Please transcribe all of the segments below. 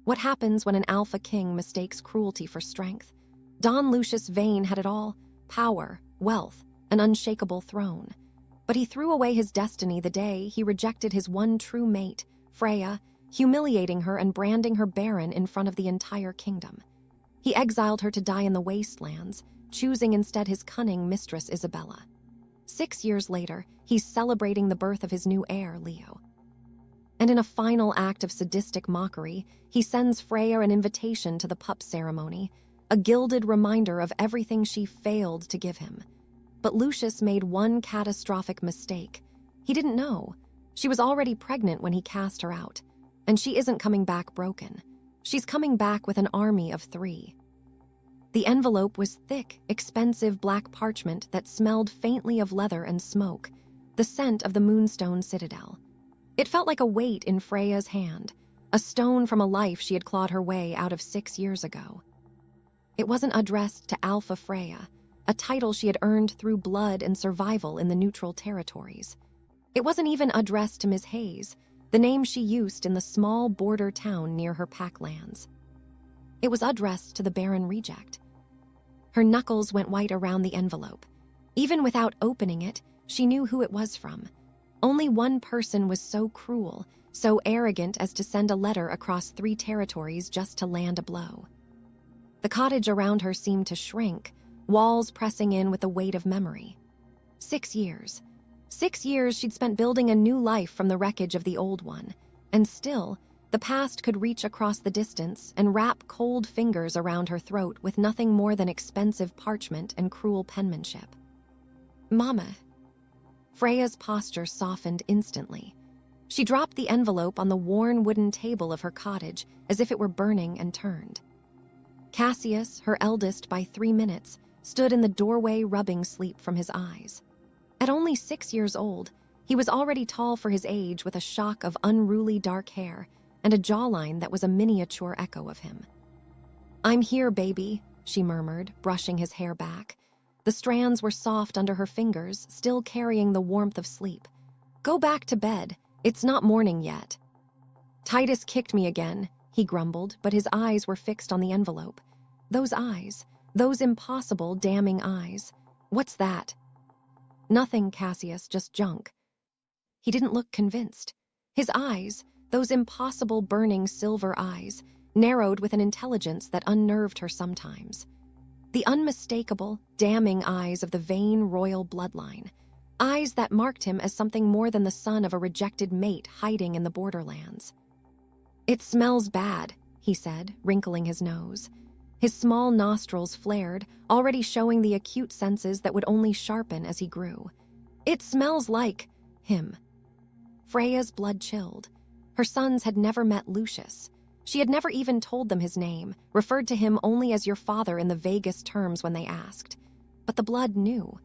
What happens when an alpha king mistakes cruelty for strength? Don Lucius Vane had it all: power, wealth, an unshakable throne. But he threw away his destiny the day he rejected his one true mate, Freya, humiliating her and branding her barren in front of the entire kingdom. He exiled her to die in the wastelands, choosing instead his cunning mistress Isabella. 6 years later, he's celebrating the birth of his new heir, Leo. And in a final act of sadistic mockery, he sends Freya an invitation to the pup ceremony, a gilded reminder of everything she failed to give him. But Lucius made one catastrophic mistake. He didn't know. She was already pregnant when he cast her out. And she isn't coming back broken. She's coming back with an army of 3. The envelope was thick, expensive black parchment that smelled faintly of leather and smoke, the scent of the Moonstone Citadel. It felt like a weight in Freya's hand, a stone from a life she had clawed her way out of 6 years ago. It wasn't addressed to Alpha Freya, a title she had earned through blood and survival in the neutral territories. It wasn't even addressed to Ms. Hayes, the name she used in the small border town near her packlands. It was addressed to the Barren reject. Her knuckles went white around the envelope. Even without opening it, she knew who it was from. Only one person was so cruel, so arrogant as to send a letter across 3 territories just to land a blow. The cottage around her seemed to shrink, walls pressing in with the weight of memory. 6 years. 6 years she'd spent building a new life from the wreckage of the old one, and still, the past could reach across the distance and wrap cold fingers around her throat with nothing more than expensive parchment and cruel penmanship. Mama. Freya's posture softened instantly. She dropped the envelope on the worn wooden table of her cottage as if it were burning and turned. Cassius, her eldest by 3 minutes, stood in the doorway rubbing sleep from his eyes. At only 6 years old, he was already tall for his age with a shock of unruly dark hair and a jawline that was a miniature echo of him. "I'm here, baby," she murmured, brushing his hair back. The strands were soft under her fingers, still carrying the warmth of sleep. "Go back to bed. It's not morning yet." "Titus kicked me again," he grumbled, but his eyes were fixed on the envelope. Those eyes, those impossible, damning eyes. "What's that?" "Nothing, Cassius, just junk." He didn't look convinced. His eyes, those impossible burning silver eyes, narrowed with an intelligence that unnerved her sometimes. The unmistakable, damning eyes of the Vane royal bloodline. Eyes that marked him as something more than the son of a rejected mate hiding in the borderlands. "It smells bad," he said, wrinkling his nose. His small nostrils flared, already showing the acute senses that would only sharpen as he grew. "It smells like him." Freya's blood chilled. Her sons had never met Lucius. She had never even told them his name, referred to him only as your father in the vaguest terms when they asked. But the blood knew.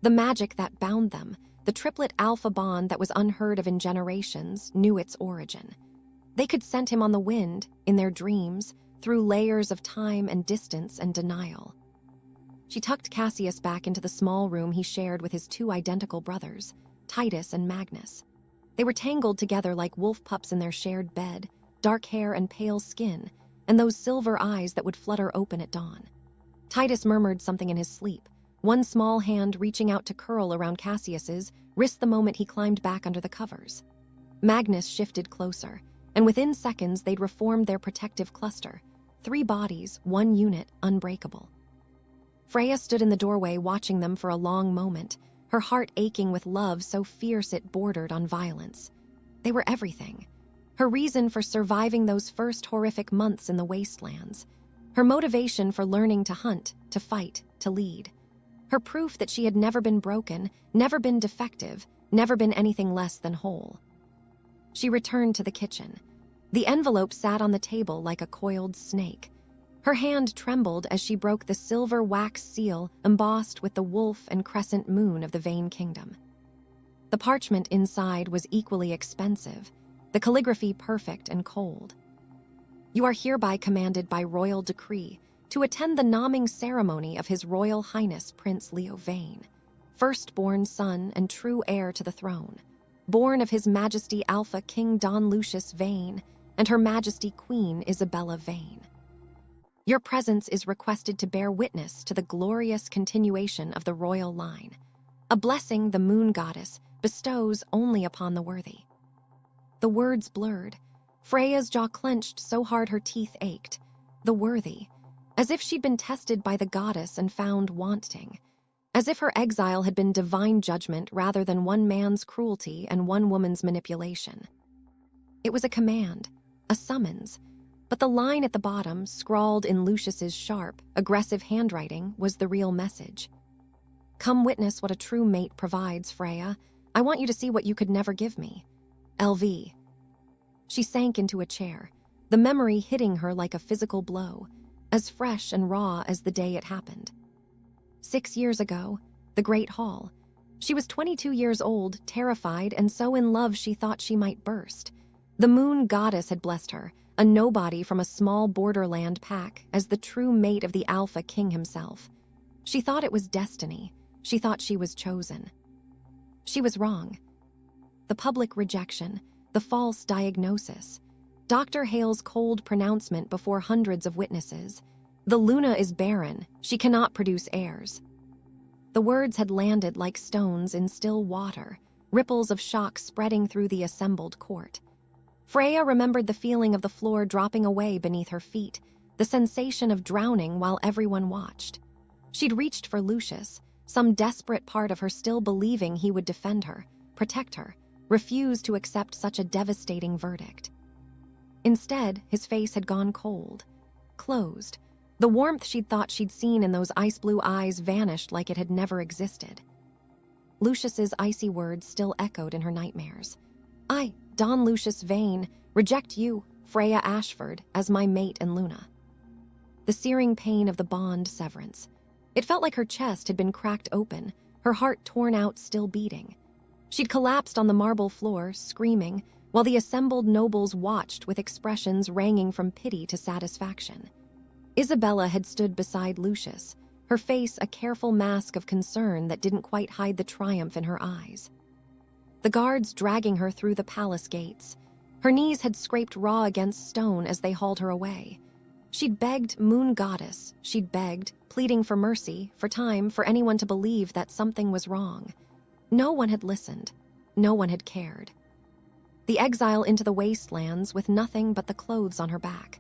The magic that bound them, the triplet alpha bond that was unheard of in generations, knew its origin. They could scent him on the wind, in their dreams, through layers of time and distance and denial. She tucked Cassius back into the small room he shared with his 2 identical brothers, Titus and Magnus. They were tangled together like wolf pups in their shared bed, dark hair and pale skin, and those silver eyes that would flutter open at dawn. Titus murmured something in his sleep, one small hand reaching out to curl around Cassius's wrist the moment he climbed back under the covers. Magnus shifted closer, and within seconds they'd reformed their protective cluster. 3 bodies, 1 unit, unbreakable. Freya stood in the doorway watching them for a long moment, her heart aching with love so fierce it bordered on violence. They were everything. Her reason for surviving those first horrific months in the wastelands. Her motivation for learning to hunt, to fight, to lead. Her proof that she had never been broken, never been defective, never been anything less than whole. She returned to the kitchen. The envelope sat on the table like a coiled snake. Her hand trembled as she broke the silver wax seal embossed with the wolf and crescent moon of the Vane Kingdom. The parchment inside was equally expensive, the calligraphy perfect and cold. "You are hereby commanded by royal decree to attend the nomming ceremony of His Royal Highness Prince Leo Vane, firstborn son and true heir to the throne, born of His Majesty Alpha King Don Lucius Vane, and Her Majesty Queen Isabella Vane. Your presence is requested to bear witness to the glorious continuation of the royal line, a blessing the moon goddess bestows only upon the worthy. The words blurred. Freya's jaw clenched so hard her teeth ached. The worthy, as if she'd been tested by the goddess and found wanting, as if her exile had been divine judgment rather than one man's cruelty and one woman's manipulation. It was a command, a summons, but the line at the bottom, scrawled in Lucius's sharp, aggressive handwriting, was the real message. Come witness what a true mate provides, Freya. I want you to see what you could never give me. LV. She sank into a chair, the memory hitting her like a physical blow, as fresh and raw as the day it happened. 6 years ago, the Great Hall. She was 22 years old, terrified, and so in love she thought she might burst. The moon goddess had blessed her, a nobody from a small borderland pack, as the true mate of the Alpha King himself. She thought it was destiny. She thought she was chosen. She was wrong. The public rejection, the false diagnosis, Dr. Hale's cold pronouncement before hundreds of witnesses. The Luna is barren. She cannot produce heirs. The words had landed like stones in still water, ripples of shock spreading through the assembled court. Freya remembered the feeling of the floor dropping away beneath her feet, the sensation of drowning while everyone watched. She'd reached for Lucius, some desperate part of her still believing he would defend her, protect her, refuse to accept such a devastating verdict. Instead, his face had gone cold, closed. The warmth she'd thought she'd seen in those ice-blue eyes vanished like it had never existed. Lucius's icy words still echoed in her nightmares. I, Don Lucius Vane, reject you, Freya Ashford, as my mate and Luna. The searing pain of the bond severance. It felt like her chest had been cracked open, her heart torn out, still beating. She'd collapsed on the marble floor, screaming, while the assembled nobles watched with expressions ranging from pity to satisfaction. Isabella had stood beside Lucius, her face a careful mask of concern that didn't quite hide the triumph in her eyes. The guards dragging her through the palace gates. Her knees had scraped raw against stone as they hauled her away. She'd begged Moon Goddess, she'd begged, pleading for mercy, for time, for anyone to believe that something was wrong. No one had listened. No one had cared. The exile into the wastelands with nothing but the clothes on her back.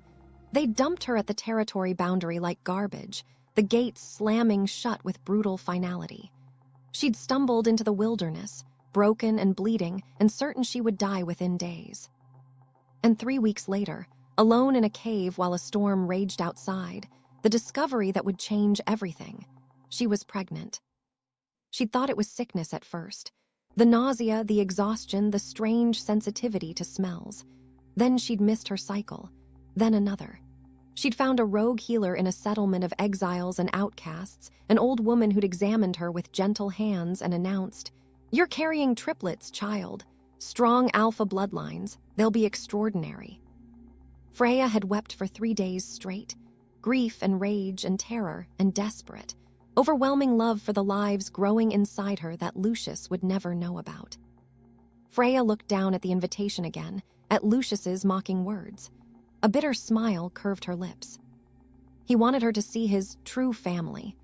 They dumped her at the territory boundary like garbage, the gates slamming shut with brutal finality. She'd stumbled into the wilderness, broken and bleeding, and certain she would die within days. And 3 weeks later, alone in a cave while a storm raged outside, the discovery that would change everything. She was pregnant. She'd thought it was sickness at first. The nausea, the exhaustion, the strange sensitivity to smells. Then she'd missed her cycle. Then another. She'd found a rogue healer in a settlement of exiles and outcasts, an old woman who'd examined her with gentle hands and announced, "You're carrying triplets, child. Strong alpha bloodlines. They'll be extraordinary." Freya had wept for 3 days straight. Grief and rage and terror and desperate. Overwhelming love for the lives growing inside her that Lucius would never know about. Freya looked down at the invitation again, at Lucius's mocking words. A bitter smile curved her lips. He wanted her to see his true family.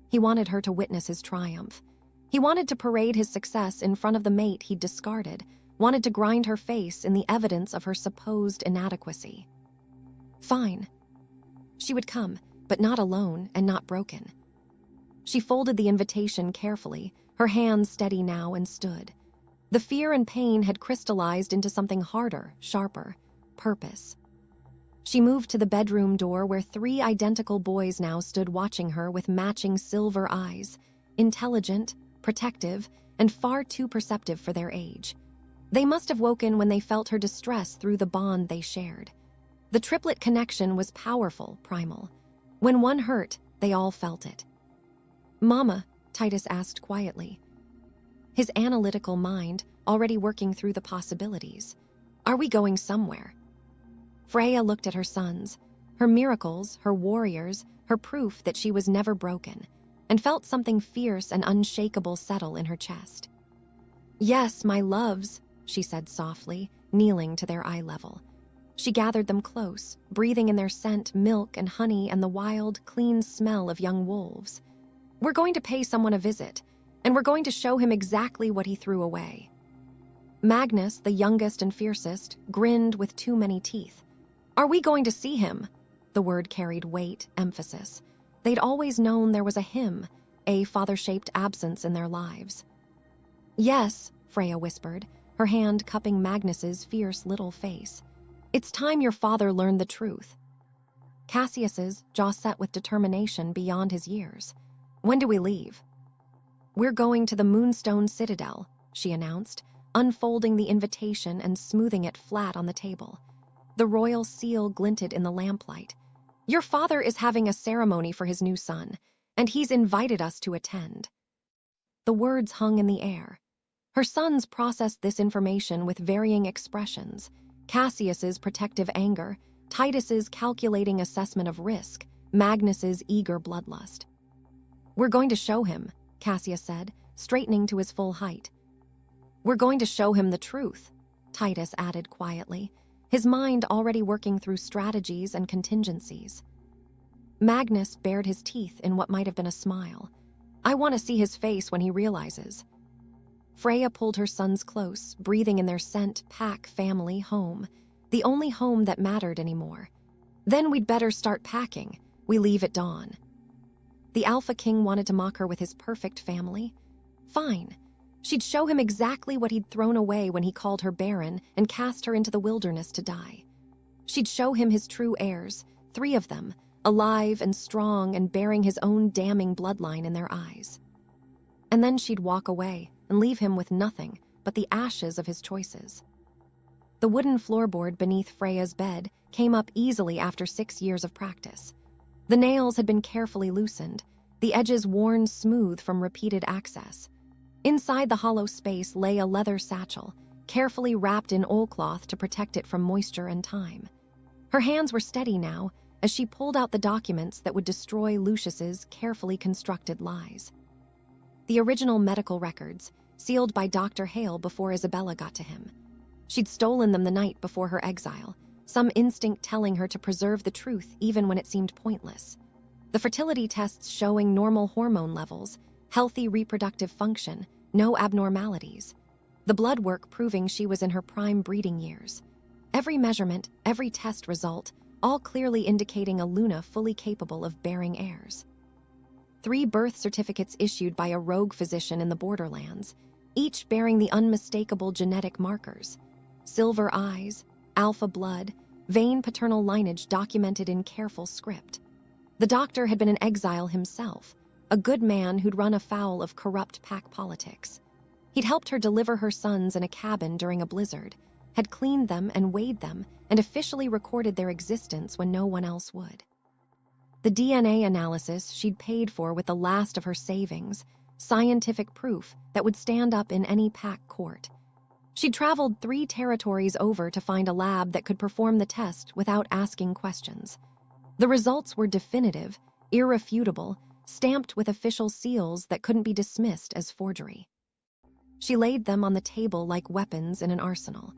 He wanted her to witness his triumph. He wanted to parade his success in front of the mate he'd discarded, wanted to grind her face in the evidence of her supposed inadequacy. Fine. She would come, but not alone and not broken. She folded the invitation carefully, her hands steady now, and stood. The fear and pain had crystallized into something harder, sharper, purpose. She moved to the bedroom door where 3 identical boys now stood watching her with matching silver eyes, intelligent, protective, and far too perceptive for their age. They must have woken when they felt her distress through the bond they shared. The triplet connection was powerful, primal. When one hurt, they all felt it. "Mama," Titus asked quietly. His analytical mind already working through the possibilities. "Are we going somewhere?" Freya looked at her sons, her miracles, her warriors, her proof that she was never broken, and felt something fierce and unshakable settle in her chest. "Yes, my loves," she said softly, kneeling to their eye level. She gathered them close, breathing in their scent, milk and honey and the wild, clean smell of young wolves. "We're going to pay someone a visit, and we're going to show him exactly what he threw away." Magnus, the youngest and fiercest, grinned with too many teeth. "Are we going to see him?" The word carried weight, emphasis. They'd always known there was a him, a father-shaped absence in their lives. "Yes," Freya whispered, her hand cupping Magnus's fierce little face. "It's time your father learned the truth." Cassius's jaw set with determination beyond his years. "When do we leave?" "We're going to the Moonstone Citadel," she announced, unfolding the invitation and smoothing it flat on the table. The royal seal glinted in the lamplight. "Your father is having a ceremony for his new son, and he's invited us to attend." The words hung in the air. Her sons processed this information with varying expressions. Cassius's protective anger, Titus's calculating assessment of risk, Magnus's eager bloodlust. "We're going to show him," Cassius said, straightening to his full height. "We're going to show him the truth," Titus added quietly, his mind already working through strategies and contingencies. Magnus bared his teeth in what might have been a smile. "I want to see his face when he realizes." Freya pulled her sons close, breathing in their scent, pack, family, home, the only home that mattered anymore. "Then we'd better start packing. We leave at dawn." The Alpha King wanted to mock her with his perfect family? Fine. She'd show him exactly what he'd thrown away when he called her Barren and cast her into the wilderness to die. She'd show him his true heirs, 3 of them, alive and strong and bearing his own damning bloodline in their eyes. And then she'd walk away and leave him with nothing but the ashes of his choices. The wooden floorboard beneath Freya's bed came up easily after 6 years of practice. The nails had been carefully loosened, the edges worn smooth from repeated access. Inside the hollow space lay a leather satchel, carefully wrapped in oilcloth to protect it from moisture and time. Her hands were steady now as she pulled out the documents that would destroy Lucius's carefully constructed lies. The original medical records, sealed by Dr. Hale before Isabella got to him. She'd stolen them the night before her exile, some instinct telling her to preserve the truth even when it seemed pointless. The fertility tests showing normal hormone levels, healthy reproductive function, no abnormalities. The blood work proving she was in her prime breeding years. Every measurement, every test result, all clearly indicating a Luna fully capable of bearing heirs. 3 birth certificates issued by a rogue physician in the borderlands, each bearing the unmistakable genetic markers. Silver eyes, alpha blood, vein paternal lineage documented in careful script. The doctor had been in exile himself, a good man who'd run afoul of corrupt pack politics. He'd helped her deliver her sons in a cabin during a blizzard, had cleaned them and weighed them, and officially recorded their existence when no one else would. The DNA analysis she'd paid for with the last of her savings, scientific proof that would stand up in any pack court. She'd traveled 3 territories over to find a lab that could perform the test without asking questions. The results were definitive, irrefutable, stamped with official seals that couldn't be dismissed as forgery. She laid them on the table like weapons in an arsenal.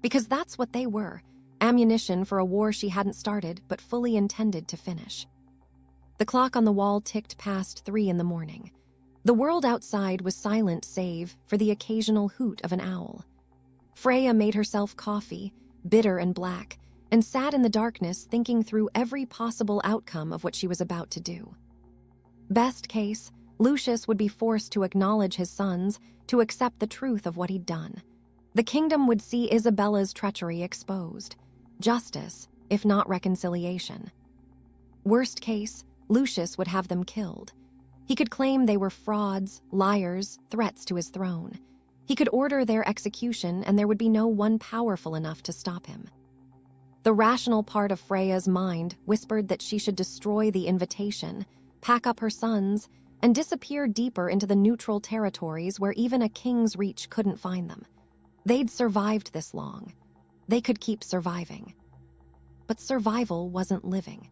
Because that's what they were, ammunition for a war she hadn't started but fully intended to finish. The clock on the wall ticked past 3 in the morning. The world outside was silent save for the occasional hoot of an owl. Freya made herself coffee, bitter and black, and sat in the darkness thinking through every possible outcome of what she was about to do. Best case, Lucius would be forced to acknowledge his sons, to accept the truth of what he'd done. The kingdom would see Isabella's treachery exposed. Justice, if not reconciliation. Worst case, Lucius would have them killed. He could claim they were frauds, liars, threats to his throne. He could order their execution and there would be no one powerful enough to stop him. The rational part of Freya's mind whispered that she should destroy the invitation, pack up her sons, and disappear deeper into the neutral territories where even a king's reach couldn't find them. They'd survived this long. They could keep surviving. But survival wasn't living,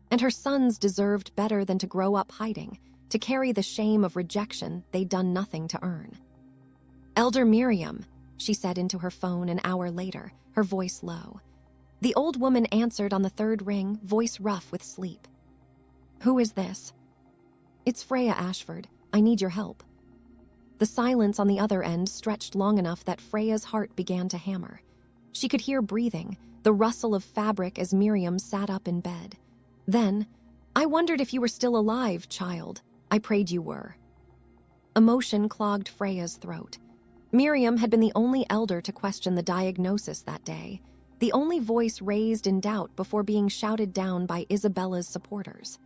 and her sons deserved better than to grow up hiding, to carry the shame of rejection they'd done nothing to earn. "Elder Miriam," she said into her phone an hour later, her voice low. The old woman answered on the third ring, voice rough with sleep. "Who is this?" "It's Freya Ashford. I need your help." The silence on the other end stretched long enough that Freya's heart began to hammer. She could hear breathing, the rustle of fabric as Miriam sat up in bed. Then, "I wondered if you were still alive, child. I prayed you were." Emotion clogged Freya's throat. Miriam had been the only elder to question the diagnosis that day, the only voice raised in doubt before being shouted down by Isabella's supporters.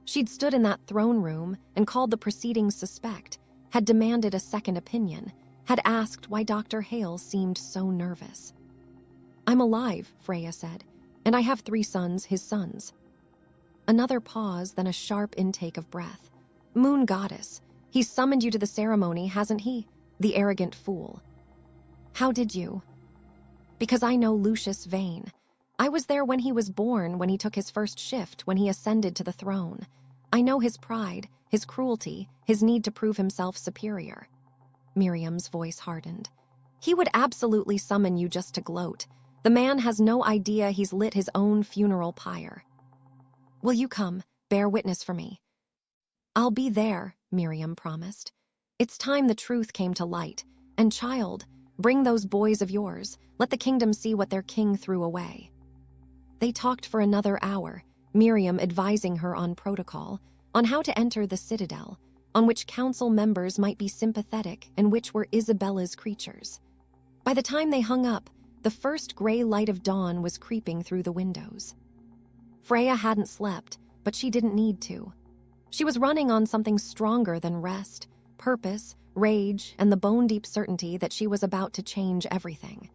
She'd stood in that throne room and called the proceedings suspect, had demanded a second opinion, had asked why Dr. Hale seemed so nervous. "I'm alive," Freya said, "and I have 3 sons, his sons." Another pause, then a sharp intake of breath. "Moon goddess, he's summoned you to the ceremony, hasn't he? The arrogant fool." "How did you?" "Because I know Lucius Vane. I was there when he was born, when he took his first shift, when he ascended to the throne. I know his pride, his cruelty, his need to prove himself superior." Miriam's voice hardened. "He would absolutely summon you just to gloat. The man has no idea he's lit his own funeral pyre." "Will you come, bear witness for me?" "I'll be there," Miriam promised. "It's time the truth came to light. And child, bring those boys of yours. Let the kingdom see what their king threw away." They talked for another hour, Miriam advising her on protocol, on how to enter the citadel, on which council members might be sympathetic and which were Isabella's creatures. By the time they hung up, the first gray light of dawn was creeping through the windows. Freya hadn't slept, but she didn't need to. She was running on something stronger than rest, purpose, rage, and the bone-deep certainty that she was about to change everything.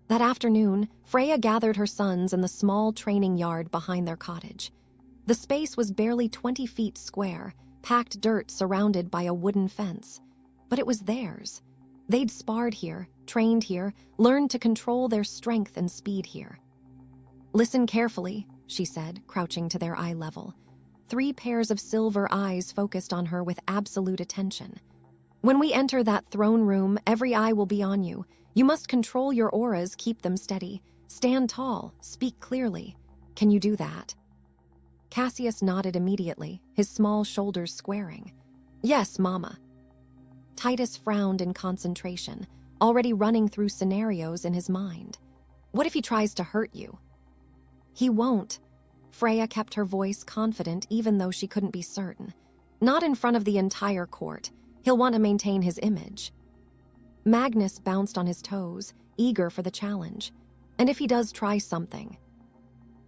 That afternoon, Freya gathered her sons in the small training yard behind their cottage. The space was barely 20 feet square, packed dirt surrounded by a wooden fence. But it was theirs. They'd sparred here, trained here, learned to control their strength and speed here. "Listen carefully," she said, crouching to their eye level. 3 pairs of silver eyes focused on her with absolute attention. "When we enter that throne room, every eye will be on you. You must control your auras, keep them steady. Stand tall, speak clearly. Can you do that?" Cassius nodded immediately, his small shoulders squaring. "Yes, Mama." Titus frowned in concentration, already running through scenarios in his mind. "What if he tries to hurt you?" "He won't." Freya kept her voice confident even though she couldn't be certain. "Not in front of the entire court. He'll want to maintain his image." Magnus bounced on his toes, eager for the challenge. "And if he does try something?"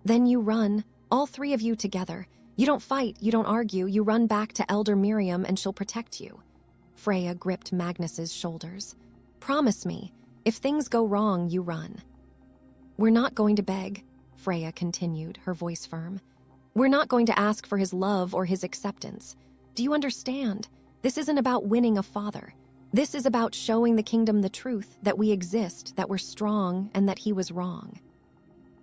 "Then you run, all 3 of you together. You don't fight, you don't argue, you run back to Elder Miriam and she'll protect you." Freya gripped Magnus's shoulders. "Promise me, if things go wrong, you run." "We're not going to beg," Freya continued, her voice firm. "We're not going to ask for his love or his acceptance. Do you understand? This isn't about winning a father. This is about showing the kingdom the truth, that we exist, that we're strong, and that he was wrong."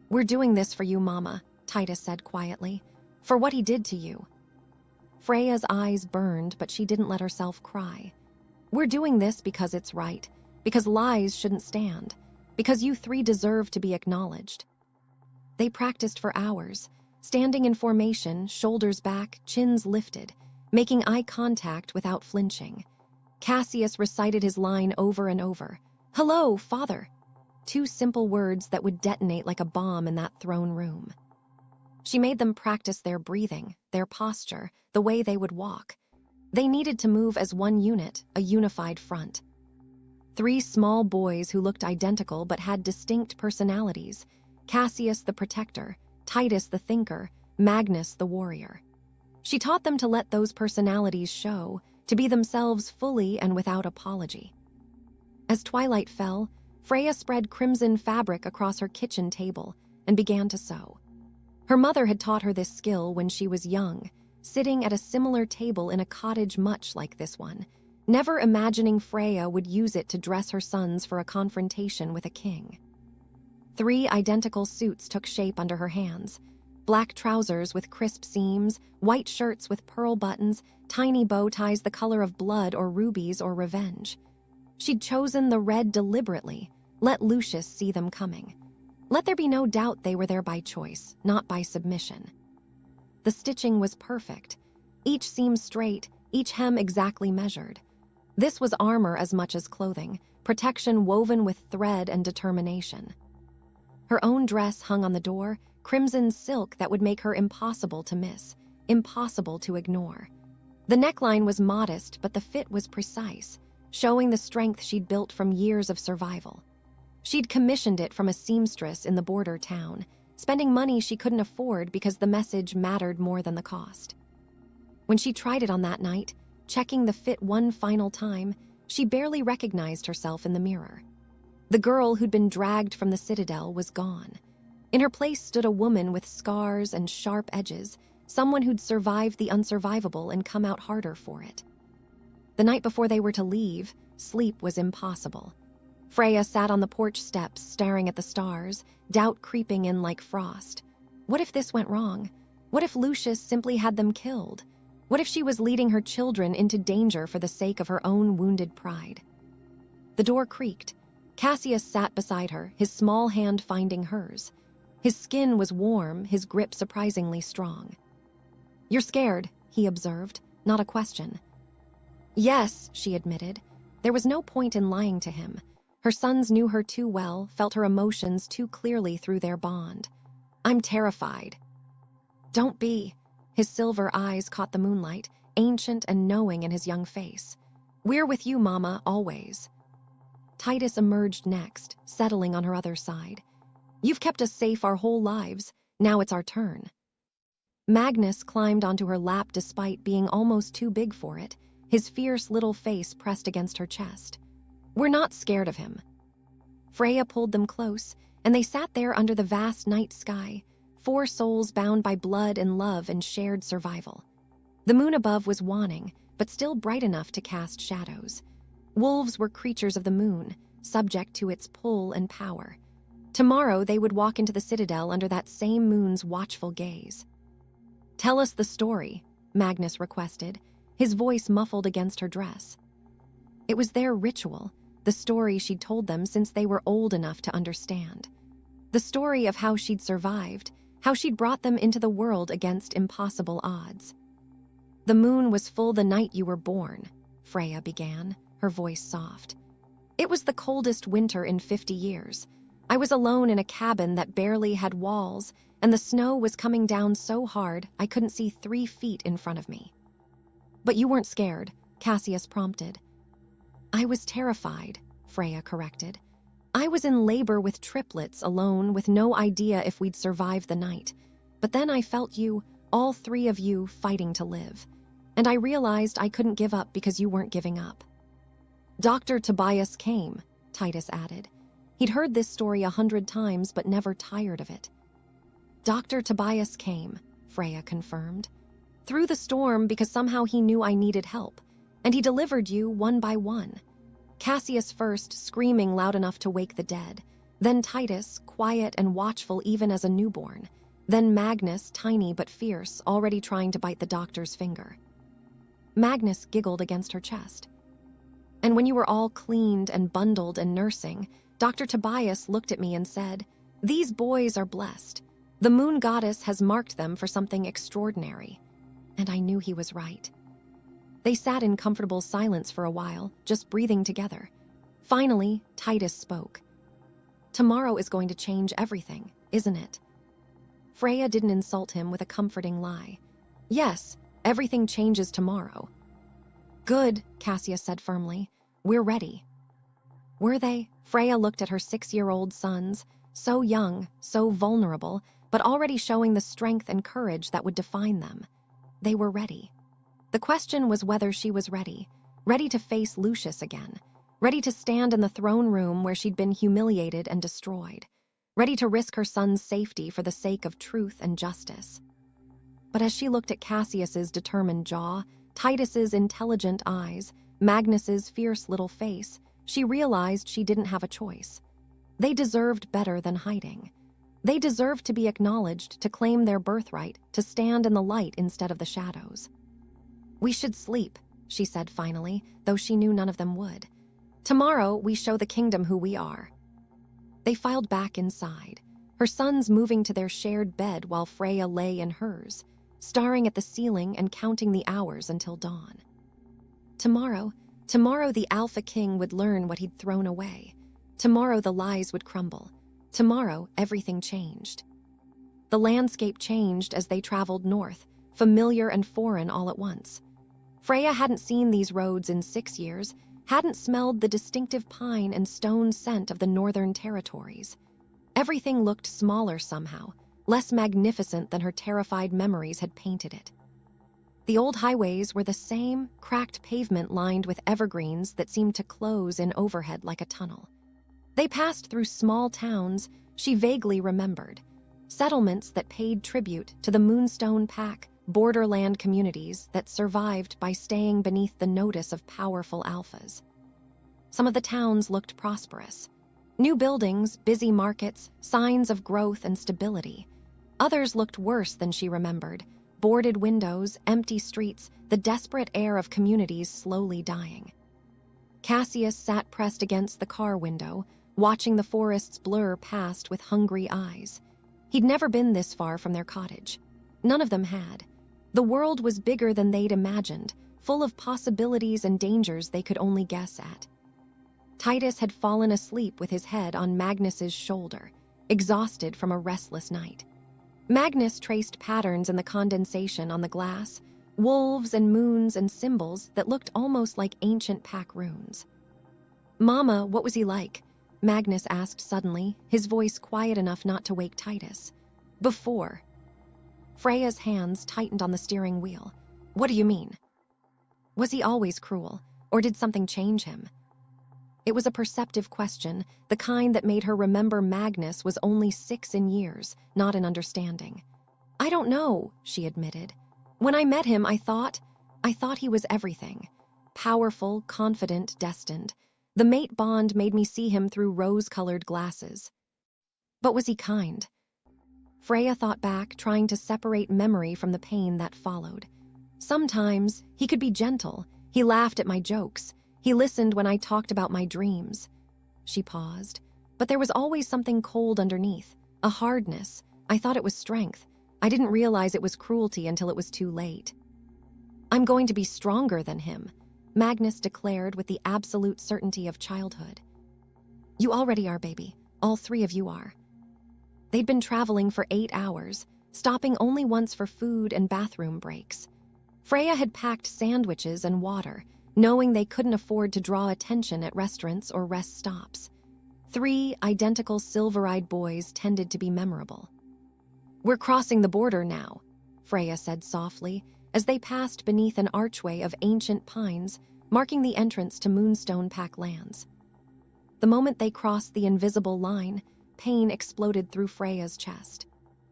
"We're doing this for you, Mama," Titus said quietly. "For what he did to you." Freya's eyes burned, but she didn't let herself cry. "We're doing this because it's right, because lies shouldn't stand, because you 3 deserve to be acknowledged." They practiced for hours, standing in formation, shoulders back, chins lifted, making eye contact without flinching. Cassius recited his line over and over. "Hello, Father." 2 simple words that would detonate like a bomb in that throne room. She made them practice their breathing, their posture, the way they would walk. They needed to move as one unit, a unified front. 3 small boys who looked identical but had distinct personalities. Cassius the protector, Titus the thinker, Magnus the warrior. She taught them to let those personalities show, to be themselves fully and without apology. As twilight fell, Freya spread crimson fabric across her kitchen table and began to sew. Her mother had taught her this skill when she was young, sitting at a similar table in a cottage much like this one, never imagining Freya would use it to dress her sons for a confrontation with a king. 3 identical suits took shape under her hands. Black trousers with crisp seams, white shirts with pearl buttons, tiny bow ties the color of blood or rubies or revenge. She'd chosen the red deliberately, let Lucius see them coming. Let there be no doubt they were there by choice, not by submission. The stitching was perfect. Each seam straight, each hem exactly measured. This was armor as much as clothing, protection woven with thread and determination. Her own dress hung on the door, crimson silk that would make her impossible to miss, impossible to ignore. The neckline was modest, but the fit was precise, showing the strength she'd built from years of survival. She'd commissioned it from a seamstress in the border town, spending money she couldn't afford because the message mattered more than the cost. When she tried it on that night, checking the fit one final time, she barely recognized herself in the mirror. The girl who'd been dragged from the citadel was gone. In her place stood a woman with scars and sharp edges, someone who'd survived the unsurvivable and come out harder for it. The night before they were to leave, sleep was impossible. Freya sat on the porch steps staring at the stars, doubt creeping in like frost. What if this went wrong? What if Lucius simply had them killed? What if she was leading her children into danger for the sake of her own wounded pride? The door creaked. Cassius sat beside her, his small hand finding hers. His skin was warm, his grip surprisingly strong. "You're scared," he observed, not a question. "Yes," she admitted. There was no point in lying to him. Her sons knew her too well, felt her emotions too clearly through their bond. "I'm terrified." "Don't be." His silver eyes caught the moonlight, ancient and knowing in his young face. "We're with you, Mama, always." Titus emerged next, settling on her other side. "You've kept us safe our whole lives. Now it's our turn." Magnus climbed onto her lap despite being almost too big for it, his fierce little face pressed against her chest. "We're not scared of him." Freya pulled them close, and they sat there under the vast night sky, 4 souls bound by blood and love and shared survival. The moon above was waning, but still bright enough to cast shadows. Wolves were creatures of the moon, subject to its pull and power. Tomorrow they would walk into the citadel under that same moon's watchful gaze. "Tell us the story," Magnus requested, his voice muffled against her dress. It was their ritual, the story she'd told them since they were old enough to understand. The story of how she'd survived, how she'd brought them into the world against impossible odds. "The moon was full the night you were born," Freya began, her voice soft. "It was the coldest winter in 50 years. I was alone in a cabin that barely had walls, and the snow was coming down so hard I couldn't see 3 feet in front of me." "But you weren't scared," Cassius prompted. "I was terrified," Freya corrected. "I was in labor with triplets alone with no idea if we'd survive the night. But then I felt you, all 3 of you, fighting to live. And I realized I couldn't give up because you weren't giving up." "Dr. Tobias came," Titus added. He'd heard this story 100 times but never tired of it. "Dr. Tobias came," Freya confirmed. "Through the storm because somehow he knew I needed help. And he delivered you one by one. Cassius first, screaming loud enough to wake the dead. Then Titus, quiet and watchful even as a newborn. Then Magnus, tiny but fierce, already trying to bite the doctor's finger." Magnus giggled against her chest. "And when you were all cleaned and bundled and nursing, Dr. Tobias looked at me and said, 'These boys are blessed. The moon goddess has marked them for something extraordinary.' And I knew he was right." They sat in comfortable silence for a while, just breathing together. Finally, Titus spoke. "Tomorrow is going to change everything, isn't it?" Freya didn't insult him with a comforting lie. "Yes, everything changes tomorrow." "Good," Cassius said firmly. "We're ready." Were they? Freya looked at her 6-year-old sons, so young, so vulnerable, but already showing the strength and courage that would define them. They were ready. The question was whether she was ready to face Lucius again, ready to stand in the throne room where she'd been humiliated and destroyed, ready to risk her son's safety for the sake of truth and justice. But as she looked at Cassius's determined jaw, Titus's intelligent eyes, Magnus's fierce little face, she realized she didn't have a choice. They deserved better than hiding. They deserved to be acknowledged, to claim their birthright, to stand in the light instead of the shadows. "We should sleep," she said finally, though she knew none of them would. "Tomorrow we show the kingdom who we are." They filed back inside. her sons moving to their shared bed while Freya lay in hers, staring at the ceiling and counting the hours until dawn. Tomorrow the Alpha King would learn what he'd thrown away. Tomorrow the lies would crumble. Tomorrow everything changed. The landscape changed as they traveled north, familiar and foreign all at once. Freya hadn't seen these roads in 6 years, hadn't smelled the distinctive pine and stone scent of the northern territories. Everything looked smaller somehow, less magnificent than her terrified memories had painted it. The old highways were the same, cracked pavement lined with evergreens that seemed to close in overhead like a tunnel. They passed through small towns she vaguely remembered, settlements that paid tribute to the Moonstone Pack, borderland communities that survived by staying beneath the notice of powerful alphas. Some of the towns looked prosperous. New buildings, busy markets, signs of growth and stability. Others looked worse than she remembered. Boarded windows, empty streets, the desperate air of communities slowly dying. Cassius sat pressed against the car window, watching the forests blur past with hungry eyes. He'd never been this far from their cottage. None of them had. The world was bigger than they'd imagined, full of possibilities and dangers they could only guess at. Titus had fallen asleep with his head on Magnus's shoulder, exhausted from a restless night. Magnus traced patterns in the condensation on the glass, wolves and moons and symbols that looked almost like ancient pack runes. "Mama, what was he like?" Magnus asked suddenly, his voice quiet enough not to wake Titus. "Before." Freya's hands tightened on the steering wheel. "What do you mean?" "Was he always cruel, or did something change him?" It was a perceptive question, the kind that made her remember Magnus was only 6 in years, not in understanding. "I don't know," she admitted. "When I met him, I thought he was everything. Powerful, confident, destined. The mate bond made me see him through rose-colored glasses." "But was he kind?" Freya thought back, trying to separate memory from the pain that followed. "Sometimes he could be gentle. He laughed at my jokes. He listened when I talked about my dreams." She paused. "But there was always something cold underneath, a hardness. I thought it was strength. I didn't realize it was cruelty until it was too late." "I'm going to be stronger than him," Magnus declared with the absolute certainty of childhood. "You already are, baby. All 3 of you are." They'd been traveling for 8 hours, stopping only once for food and bathroom breaks. Freya had packed sandwiches and water, knowing they couldn't afford to draw attention at restaurants or rest stops. 3 identical silver-eyed boys tended to be memorable. "We're crossing the border now," Freya said softly, as they passed beneath an archway of ancient pines, marking the entrance to Moonstone Pack lands. The moment they crossed the invisible line, pain exploded through Freya's chest.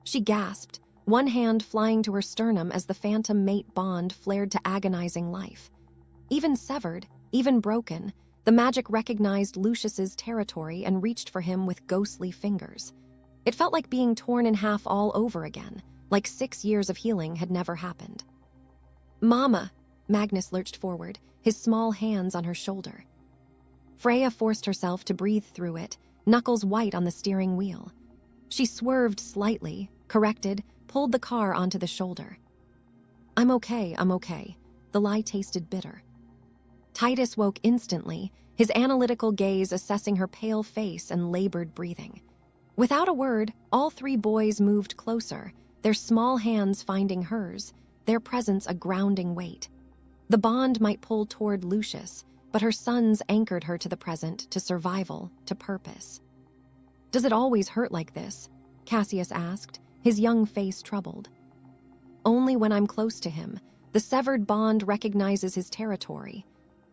She gasped, one hand flying to her sternum as the phantom mate bond flared to agonizing life. Even severed, even broken, the magic recognized Lucius's territory and reached for him with ghostly fingers. It felt like being torn in half all over again, like 6 years of healing had never happened. "Mama," Magnus lurched forward, his small hands on her shoulder. Freya forced herself to breathe through it, knuckles white on the steering wheel. She swerved slightly, corrected, pulled the car onto the shoulder. I'm okay. The lie tasted bitter. Titus woke instantly, his analytical gaze assessing her pale face and labored breathing. Without a word, all 3 boys moved closer, their small hands finding hers, their presence a grounding weight. The bond might pull toward Lucius, but her sons anchored her to the present, to survival, to purpose. "Does it always hurt like this?" Cassius asked, his young face troubled. "Only when I'm close to him. The severed bond recognizes his territory."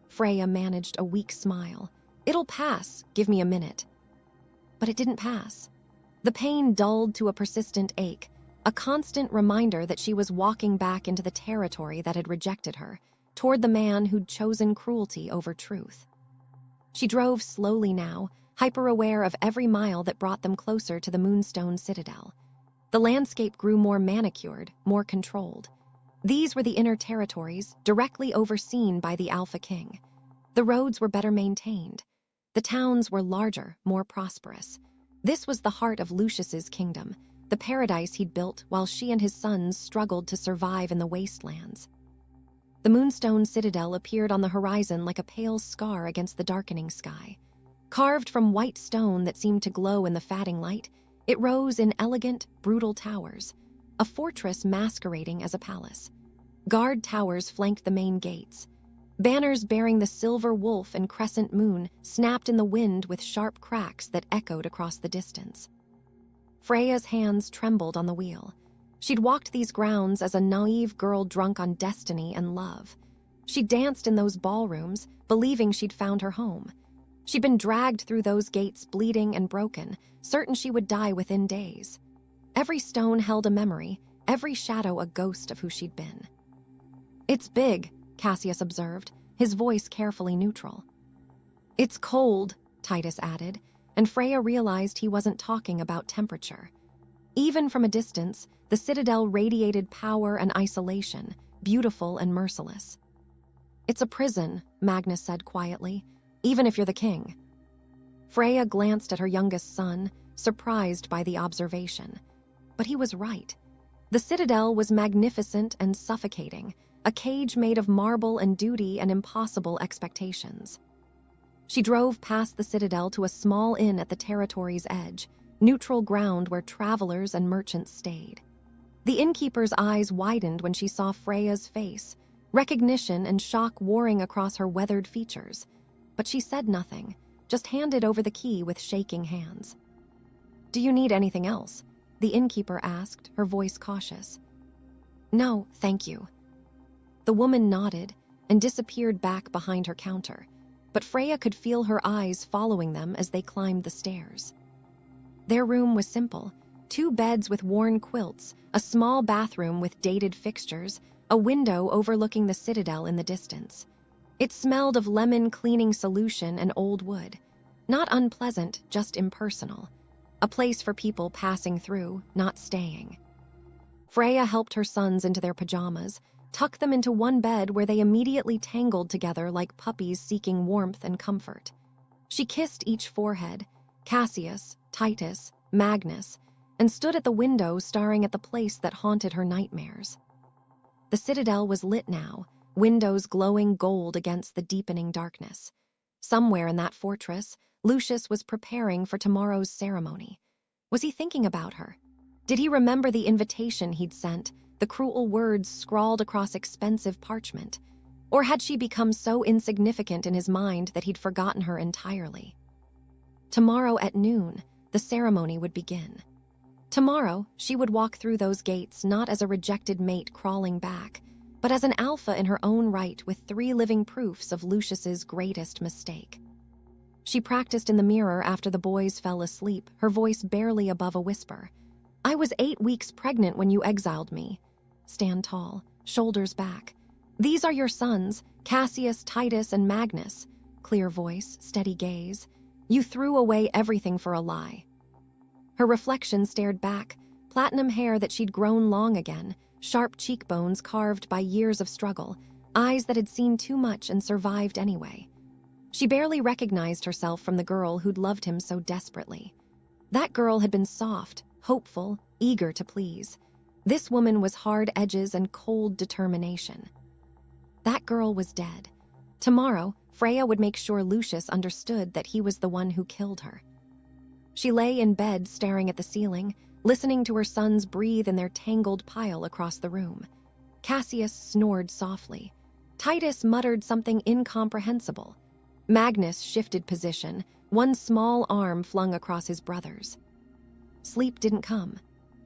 Freya managed a weak smile. "It'll pass, give me a minute." But it didn't pass. The pain dulled to a persistent ache, a constant reminder that she was walking back into the territory that had rejected her, toward the man who'd chosen cruelty over truth. She drove slowly now, hyper-aware of every mile that brought them closer to the Moonstone Citadel. The landscape grew more manicured, more controlled. These were the inner territories, directly overseen by the Alpha King. The roads were better maintained. The towns were larger, more prosperous. This was the heart of Lucius's kingdom, the paradise he'd built while she and his sons struggled to survive in the wastelands. The Moonstone Citadel appeared on the horizon like a pale scar against the darkening sky. Carved from white stone that seemed to glow in the fading light, it rose in elegant, brutal towers, a fortress masquerading as a palace. Guard towers flanked the main gates. Banners bearing the silver wolf and crescent moon snapped in the wind with sharp cracks that echoed across the distance. Freya's hands trembled on the wheel. She'd walked these grounds as a naive girl drunk on destiny and love. She'd danced in those ballrooms, believing she'd found her home. She'd been dragged through those gates bleeding and broken, certain she would die within days. Every stone held a memory, every shadow a ghost of who she'd been. "It's big," Cassius observed, his voice carefully neutral. "It's cold," Titus added, and Freya realized he wasn't talking about temperature. Even from a distance, the citadel radiated power and isolation, beautiful and merciless. "It's a prison," Magnus said quietly, "even if you're the king." Freya glanced at her youngest son, surprised by the observation. But he was right. The citadel was magnificent and suffocating, a cage made of marble and duty and impossible expectations. She drove past the citadel to a small inn at the territory's edge, neutral ground where travelers and merchants stayed. The innkeeper's eyes widened when she saw Freya's face, recognition and shock warring across her weathered features. But she said nothing, just handed over the key with shaking hands. "Do you need anything else?" the innkeeper asked, her voice cautious. "No, thank you." The woman nodded and disappeared back behind her counter, but Freya could feel her eyes following them as they climbed the stairs. Their room was simple: 2 beds with worn quilts, a small bathroom with dated fixtures, a window overlooking the citadel in the distance. It smelled of lemon cleaning solution and old wood. Not unpleasant, just impersonal. A place for people passing through, not staying. Freya helped her sons into their pajamas, tucked them into one bed where they immediately tangled together like puppies seeking warmth and comfort. She kissed each forehead, Cassius, Titus, Magnus, and stood at the window staring at the place that haunted her nightmares. The citadel was lit now, windows glowing gold against the deepening darkness. Somewhere in that fortress, Lucius was preparing for tomorrow's ceremony. Was he thinking about her? Did he remember the invitation he'd sent, the cruel words scrawled across expensive parchment? Or had she become so insignificant in his mind that he'd forgotten her entirely? Tomorrow at noon, the ceremony would begin. Tomorrow, she would walk through those gates not as a rejected mate crawling back, but as an alpha in her own right with 3 living proofs of Lucius's greatest mistake. She practiced in the mirror after the boys fell asleep, her voice barely above a whisper. "I was 8 weeks pregnant when you exiled me." Stand tall, shoulders back. "These are your sons, Cassius, Titus, and Magnus." Clear voice, steady gaze. "You threw away everything for a lie." Her reflection stared back, platinum hair that she'd grown long again, sharp cheekbones carved by years of struggle, eyes that had seen too much and survived anyway. She barely recognized herself from the girl who'd loved him so desperately. That girl had been soft, hopeful, eager to please. This woman was hard edges and cold determination. That girl was dead. Tomorrow, Freya would make sure Lucius understood that he was the one who killed her. She lay in bed staring at the ceiling, listening to her sons breathe in their tangled pile across the room. Cassius snored softly. Titus muttered something incomprehensible. Magnus shifted position, one small arm flung across his brother's. Sleep didn't come.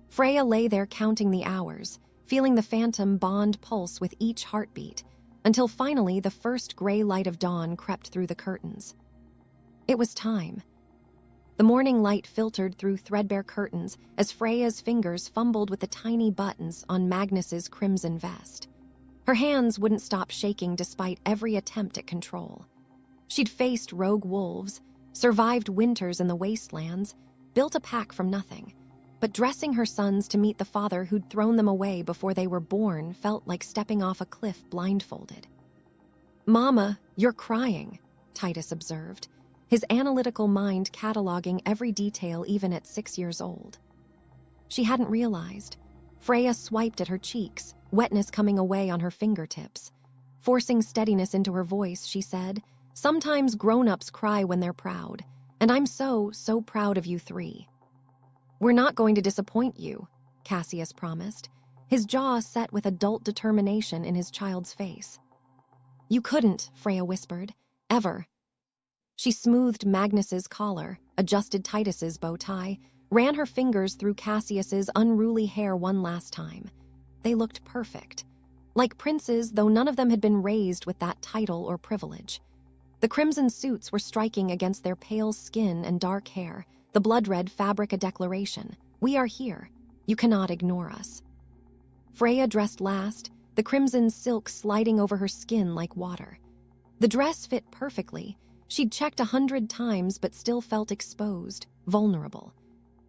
Freya lay there counting the hours, feeling the phantom bond pulse with each heartbeat, until finally the first gray light of dawn crept through the curtains. It was time. The morning light filtered through threadbare curtains as Freya's fingers fumbled with the tiny buttons on Magnus's crimson vest. Her hands wouldn't stop shaking despite every attempt at control. She'd faced rogue wolves, survived winters in the wastelands, built a pack from nothing. But dressing her sons to meet the father who'd thrown them away before they were born felt like stepping off a cliff blindfolded. "Mama, you're crying," Titus observed. his analytical mind cataloging every detail even at 6 years old. She hadn't realized. Freya swiped at her cheeks, wetness coming away on her fingertips. Forcing steadiness into her voice, she said, "Sometimes grown-ups cry when they're proud, and I'm so proud of you three." "We're not going to disappoint you," Cassius promised, his jaw set with adult determination in his child's face. "You couldn't," Freya whispered, "ever." She smoothed Magnus's collar, adjusted Titus's bow tie, ran her fingers through Cassius's unruly hair one last time. They looked perfect. Like princes, though none of them had been raised with that title or privilege. The crimson suits were striking against their pale skin and dark hair, the blood-red fabric a declaration. "We are here. You cannot ignore us." Freya dressed last, the crimson silk sliding over her skin like water. The dress fit perfectly. She'd checked 100 times but still felt exposed, vulnerable.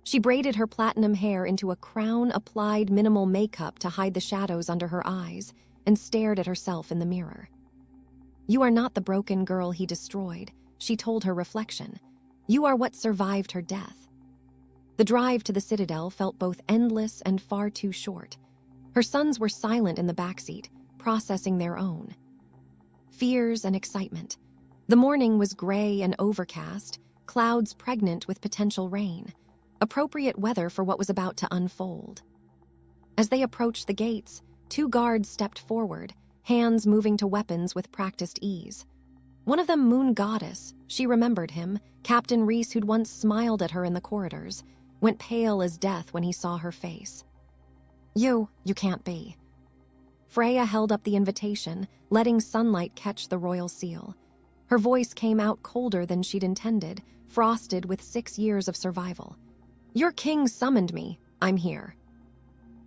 She braided her platinum hair into a crown, applied minimal makeup to hide the shadows under her eyes, and stared at herself in the mirror. "You are not the broken girl he destroyed," she told her reflection. "You are what survived her death." The drive to the Citadel felt both endless and far too short. Her sons were silent in the backseat, processing their own fears and excitement. The morning was gray and overcast, clouds pregnant with potential rain. Appropriate weather for what was about to unfold. As they approached the gates, 2 guards stepped forward, hands moving to weapons with practiced ease. One of them Moon Goddess, she remembered him, Captain Reese, who'd once smiled at her in the corridors, went pale as death when he saw her face. You can't be." Freya held up the invitation, letting sunlight catch the royal seal. Her voice came out colder than she'd intended, frosted with 6 years of survival. "Your king summoned me. I'm here."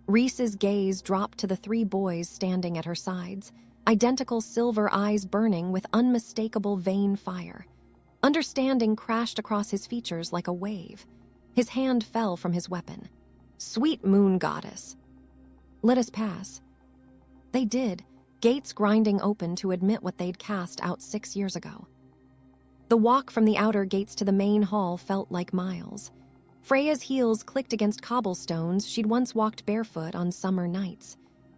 Reese's gaze dropped to the 3 boys standing at her sides, identical silver eyes burning with unmistakable vain fire. Understanding crashed across his features like a wave. His hand fell from his weapon. "Sweet Moon Goddess." "Let us pass." They did, gates grinding open to admit what they'd cast out 6 years ago. The walk from the outer gates to the main hall felt like miles. Freya's heels clicked against cobblestones she'd once walked barefoot on summer nights.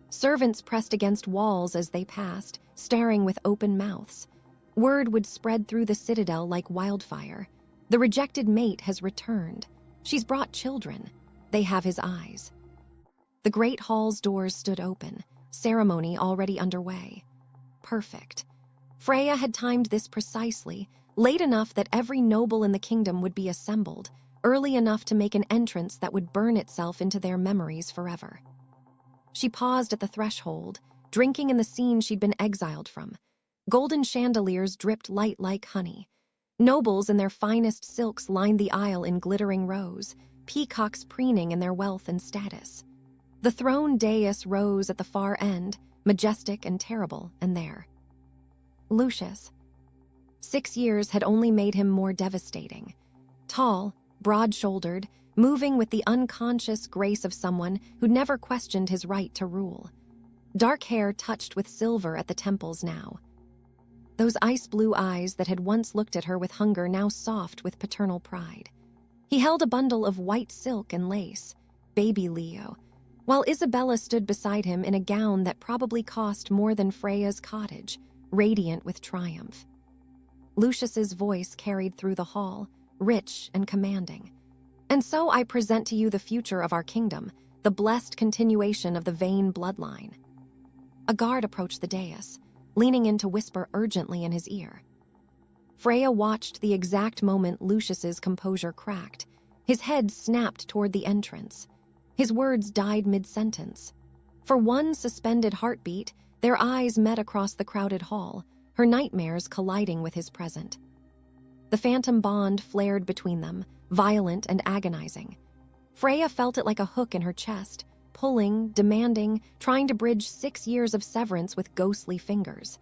Servants pressed against walls as they passed, staring with open mouths. Word would spread through the Citadel like wildfire. The rejected mate has returned. She's brought children. They have his eyes. The great hall's doors stood open, ceremony already underway. Perfect. Freya had timed this precisely, late enough that every noble in the kingdom would be assembled, early enough to make an entrance that would burn itself into their memories forever. She paused at the threshold, drinking in the scene she'd been exiled from. Golden chandeliers dripped light like honey. Nobles in their finest silks lined the aisle in glittering rows, peacocks preening in their wealth and status. The throne dais rose at the far end, majestic and terrible, and there. Lucius. 6 years had only made him more devastating. Tall, broad-shouldered, moving with the unconscious grace of someone who'd never questioned his right to rule. Dark hair touched with silver at the temples now. Those ice-blue eyes that had once looked at her with hunger now soft with paternal pride. He held a bundle of white silk and lace, baby Leo, while Isabella stood beside him in a gown that probably cost more than Freya's cottage, radiant with triumph. Lucius's voice carried through the hall, rich and commanding. "And so I present to you the future of our kingdom, the blessed continuation of the Vane bloodline." A guard approached the dais, leaning in to whisper urgently in his ear. Freya watched the exact moment Lucius's composure cracked. His head snapped toward the entrance. His words died mid-sentence. For one suspended heartbeat, their eyes met across the crowded hall, her nightmares colliding with his present. The phantom bond flared between them, violent and agonizing. Freya felt it like a hook in her chest, pulling, demanding, trying to bridge 6 years of severance with ghostly fingers.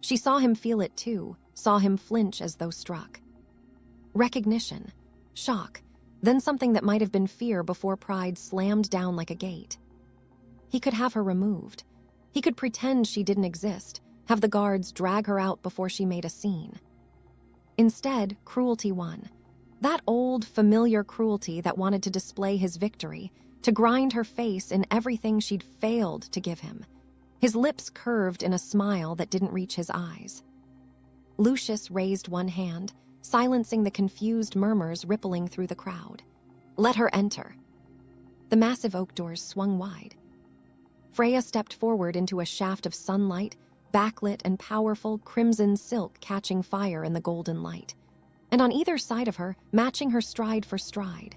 She saw him feel it too, saw him flinch as though struck. Recognition, shock, then something that might have been fear before pride slammed down like a gate. He could have her removed. He could pretend she didn't exist, have the guards drag her out before she made a scene. Instead, cruelty won. That old, familiar cruelty that wanted to display his victory, to grind her face in everything she'd failed to give him. His lips curved in a smile that didn't reach his eyes. Lucius raised one hand, silencing the confused murmurs rippling through the crowd. "Let her enter." The massive oak doors swung wide. Freya stepped forward into a shaft of sunlight, backlit and powerful crimson silk catching fire in the golden light. And on either side of her, matching her stride for stride,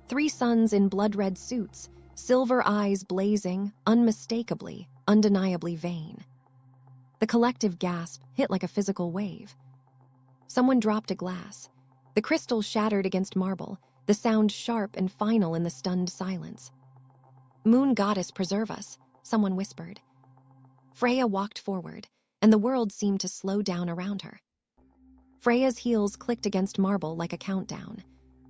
3 sons in blood-red suits, silver eyes blazing, unmistakably, undeniably vain. The collective gasp hit like a physical wave. Someone dropped a glass. The crystal shattered against marble, the sound sharp and final in the stunned silence. "Moon goddess preserve us," someone whispered. Freya walked forward, and the world seemed to slow down around her. Freya's heels clicked against marble like a countdown.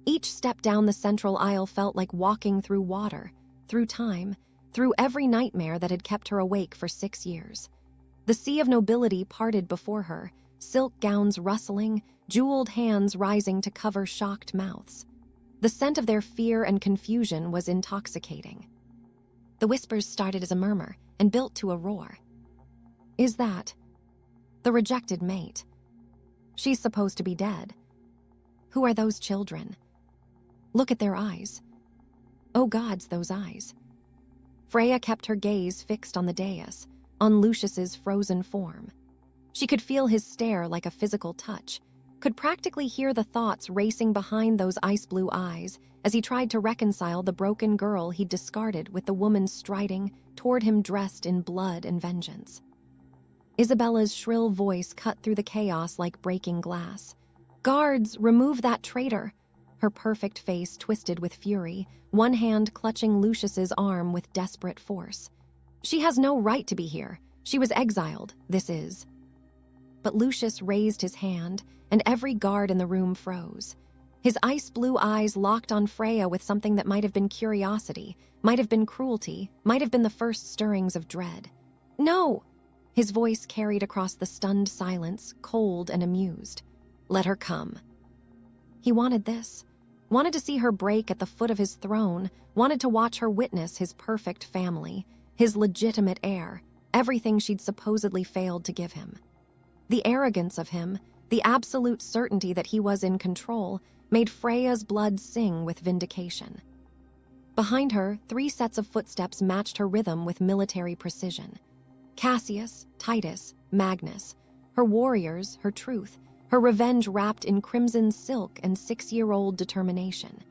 Each step down the central aisle felt like walking through water, through time, through every nightmare that had kept her awake for 6 years. The sea of nobility parted before her, silk gowns rustling, jeweled hands rising to cover shocked mouths. The scent of their fear and confusion was intoxicating. The whispers started as a murmur and built to a roar. "Is that the rejected mate? She's supposed to be dead. Who are those children? Look at their eyes. Oh gods, those eyes." Freya kept her gaze fixed on the dais, on Lucius's frozen form. She could feel his stare like a physical touch, could practically hear the thoughts racing behind those ice-blue eyes as he tried to reconcile the broken girl he'd discarded with the woman striding toward him dressed in blood and vengeance. Isabella's shrill voice cut through the chaos like breaking glass. "Guards, remove that traitor!" Her perfect face twisted with fury, one hand clutching Lucius's arm with desperate force. "She has no right to be here. She was exiled, this is." But Lucius raised his hand, and every guard in the room froze. His ice-blue eyes locked on Freya with something that might have been curiosity, might have been cruelty, might have been the first stirrings of dread. "No!" His voice carried across the stunned silence, cold and amused. "Let her come." He wanted this. Wanted to see her break at the foot of his throne, wanted to watch her witness his perfect family, his legitimate heir, everything she'd supposedly failed to give him. The arrogance of him, the absolute certainty that he was in control, made Freya's blood sing with vindication. Behind her, 3 sets of footsteps matched her rhythm with military precision. Cassius, Titus, Magnus, her warriors, her truth, her revenge wrapped in crimson silk and 6-year-old determination.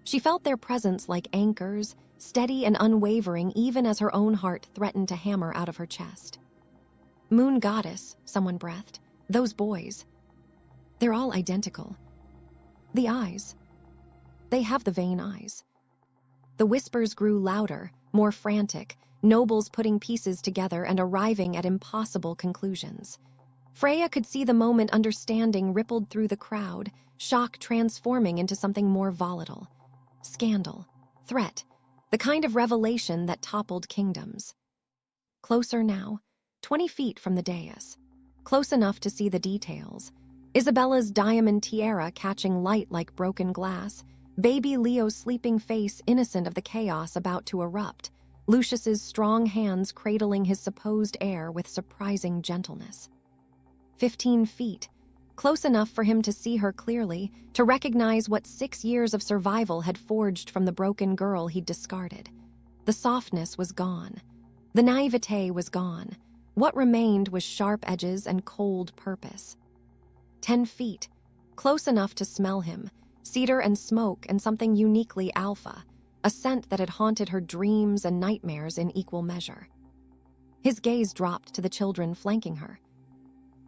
She felt their presence like anchors, steady and unwavering even as her own heart threatened to hammer out of her chest. "Moon goddess," someone breathed. "Those boys. They're all identical. The eyes. They have the vain eyes." The whispers grew louder, more frantic, nobles putting pieces together and arriving at impossible conclusions. Freya could see the moment understanding rippled through the crowd, shock transforming into something more volatile. Scandal, threat, the kind of revelation that toppled kingdoms. Closer now, 20 feet from the dais. Close enough to see the details. Isabella's diamond tiara catching light like broken glass, baby Leo's sleeping face innocent of the chaos about to erupt, Lucius's strong hands cradling his supposed heir with surprising gentleness. 15 feet, close enough for him to see her clearly, to recognize what 6 years of survival had forged from the broken girl he'd discarded. The softness was gone. The naivete was gone. What remained was sharp edges and cold purpose. 10 feet, close enough to smell him, cedar and smoke and something uniquely alpha, a scent that had haunted her dreams and nightmares in equal measure. His gaze dropped to the children flanking her.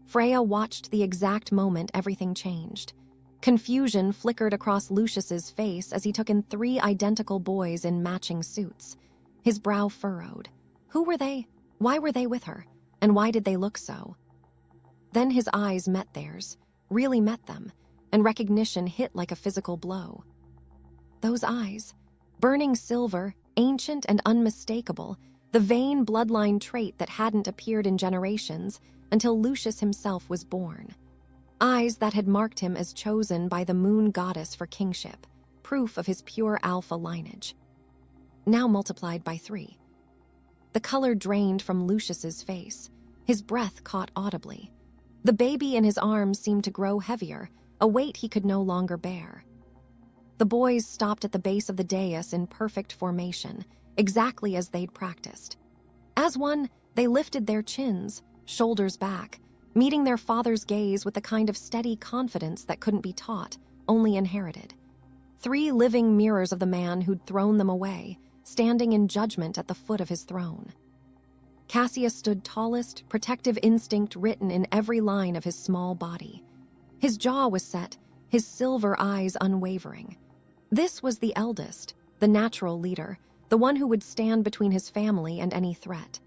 Freya watched the exact moment everything changed. Confusion flickered across Lucius's face as he took in 3 identical boys in matching suits. His brow furrowed. Who were they? Why were they with her? And why did they look so? Then his eyes met theirs, really met them, and recognition hit like a physical blow. Those eyes, burning silver, ancient and unmistakable, the vain bloodline trait that hadn't appeared in generations until Lucius himself was born. eyes that had marked him as chosen by the moon goddess for kingship, proof of his pure alpha lineage. Now multiplied by 3. The color drained from Lucius's face. His breath caught audibly. The baby in his arms seemed to grow heavier, a weight he could no longer bear. The boys stopped at the base of the dais in perfect formation, exactly as they'd practiced. As one, they lifted their chins, shoulders back, meeting their father's gaze with the kind of steady confidence that couldn't be taught, only inherited. 3 living mirrors of the man who'd thrown them away, standing in judgment at the foot of his throne. Cassius stood tallest, protective instinct written in every line of his small body. His jaw was set, his silver eyes unwavering. This was the eldest, the natural leader, the one who would stand between his family and any threat.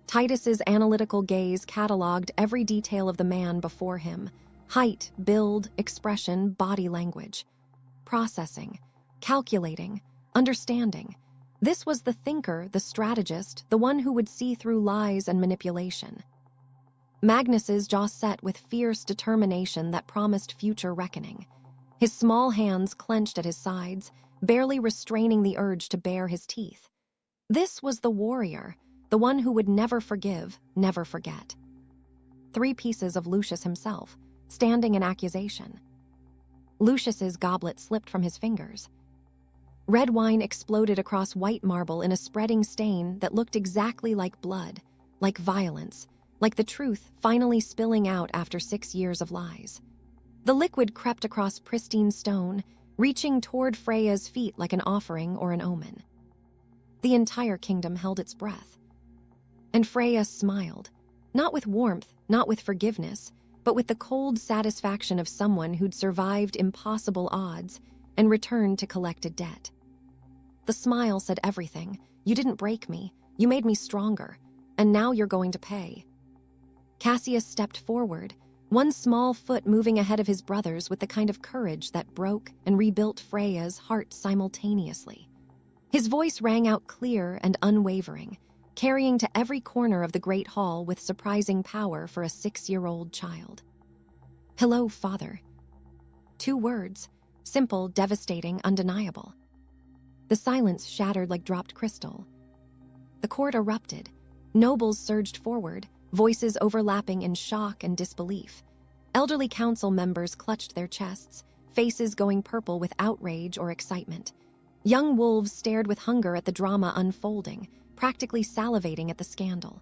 Titus's analytical gaze cataloged every detail of the man before him: height, build, expression, body language. Processing, calculating, understanding. This was the thinker, the strategist, the one who would see through lies and manipulation. Magnus's jaw set with fierce determination that promised future reckoning. His small hands clenched at his sides, barely restraining the urge to bare his teeth. This was the warrior, the one who would never forgive, never forget. 3 pieces of Lucius himself, standing in accusation. Lucius's goblet slipped from his fingers. Red wine exploded across white marble in a spreading stain that looked exactly like blood, like violence, like the truth finally spilling out after 6 years of lies. The liquid crept across pristine stone, reaching toward Freya's feet like an offering or an omen. The entire kingdom held its breath. And Freya smiled, not with warmth, not with forgiveness, but with the cold satisfaction of someone who'd survived impossible odds and returned to collected debt. The smile said everything. You didn't break me, you made me stronger, and now you're going to pay. Cassius stepped forward, one small foot moving ahead of his brothers with the kind of courage that broke and rebuilt Freya's heart simultaneously. His voice rang out clear and unwavering, carrying to every corner of the great hall with surprising power for a 6-year-old child. "Hello, Father." 2 words, simple, devastating, undeniable. The silence shattered like dropped crystal. The court erupted. Nobles surged forward, voices overlapping in shock and disbelief. Elderly council members clutched their chests, faces going purple with outrage or excitement. Young wolves stared with hunger at the drama unfolding, practically salivating at the scandal.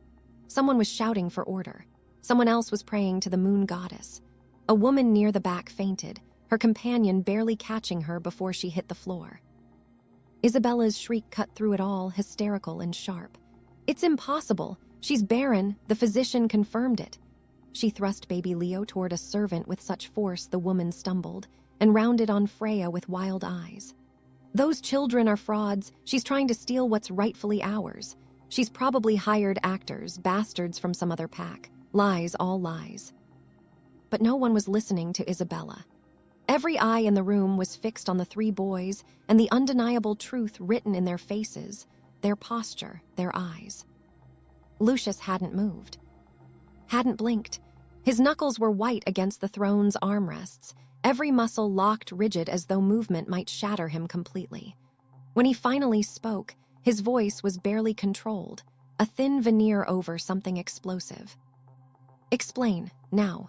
Someone was shouting for order. Someone else was praying to the moon goddess. A woman near the back fainted, her companion barely catching her before she hit the floor. Isabella's shriek cut through it all, hysterical and sharp. "It's impossible. She's barren. The physician confirmed it." She thrust baby Leo toward a servant with such force the woman stumbled, and rounded on Freya with wild eyes. "Those children are frauds. She's trying to steal what's rightfully ours. She's probably hired actors, bastards from some other pack. Lies, all lies." But no one was listening to Isabella. Every eye in the room was fixed on the 3 boys and the undeniable truth written in their faces, their posture, their eyes. Lucius hadn't moved. Hadn't blinked. His knuckles were white against the throne's armrests, every muscle locked rigid as though movement might shatter him completely. When he finally spoke, his voice was barely controlled, a thin veneer over something explosive. "Explain, now."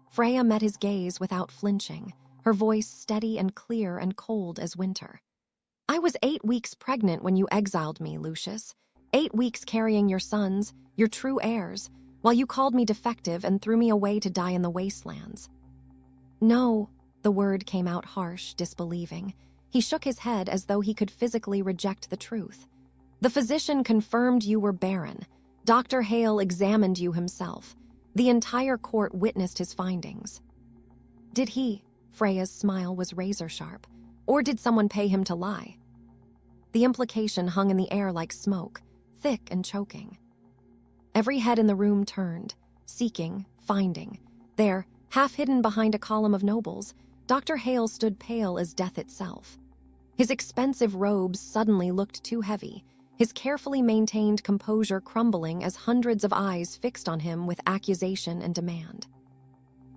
Freya met his gaze without flinching, her voice steady and clear and cold as winter. "I was 8 weeks pregnant when you exiled me, Lucius. 8 weeks carrying your sons, your true heirs, while you called me defective and threw me away to die in the wastelands." "No," the word came out harsh, disbelieving. He shook his head as though he could physically reject the truth. "The physician confirmed you were barren. Dr. Hale examined you himself. The entire court witnessed his findings." "Did he?" Freya's smile was razor-sharp. "Or did someone pay him to lie?" The implication hung in the air like smoke, thick and choking. Every head in the room turned, seeking, finding. There, half hidden behind a column of nobles, Dr. Hale stood pale as death itself. His expensive robes suddenly looked too heavy, his carefully maintained composure crumbling as hundreds of eyes fixed on him with accusation and demand.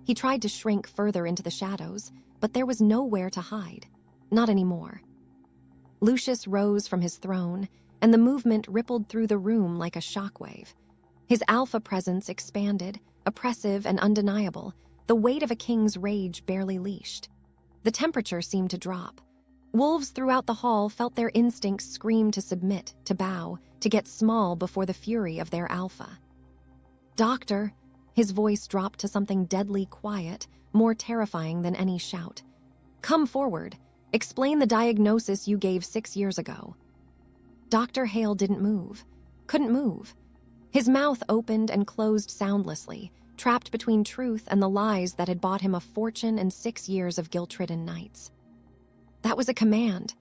He tried to shrink further into the shadows, but there was nowhere to hide. Not anymore. Lucius rose from his throne, and the movement rippled through the room like a shockwave. His alpha presence expanded, oppressive and undeniable, the weight of a king's rage barely leashed. The temperature seemed to drop. Wolves throughout the hall felt their instincts scream to submit, to bow, to get small before the fury of their alpha. "Doctor," his voice dropped to something deadly quiet, more terrifying than any shout. "Come forward. Explain the diagnosis you gave 6 years ago." Dr. Hale didn't move. Couldn't move. His mouth opened and closed soundlessly, trapped between truth and the lies that had bought him a fortune and 6 years of guilt-ridden nights. That was a command.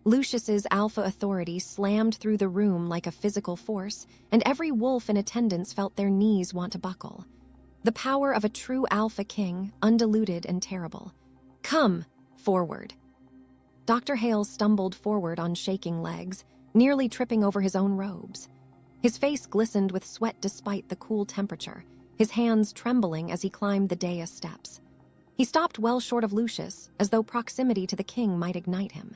Lucius's alpha authority slammed through the room like a physical force, and every wolf in attendance felt their knees want to buckle. The power of a true alpha king, undiluted and terrible. "Come, forward." Dr. Hale stumbled forward on shaking legs, nearly tripping over his own robes. His face glistened with sweat despite the cool temperature, his hands trembling as he climbed the dais steps. He stopped well short of Lucius, as though proximity to the king might ignite him.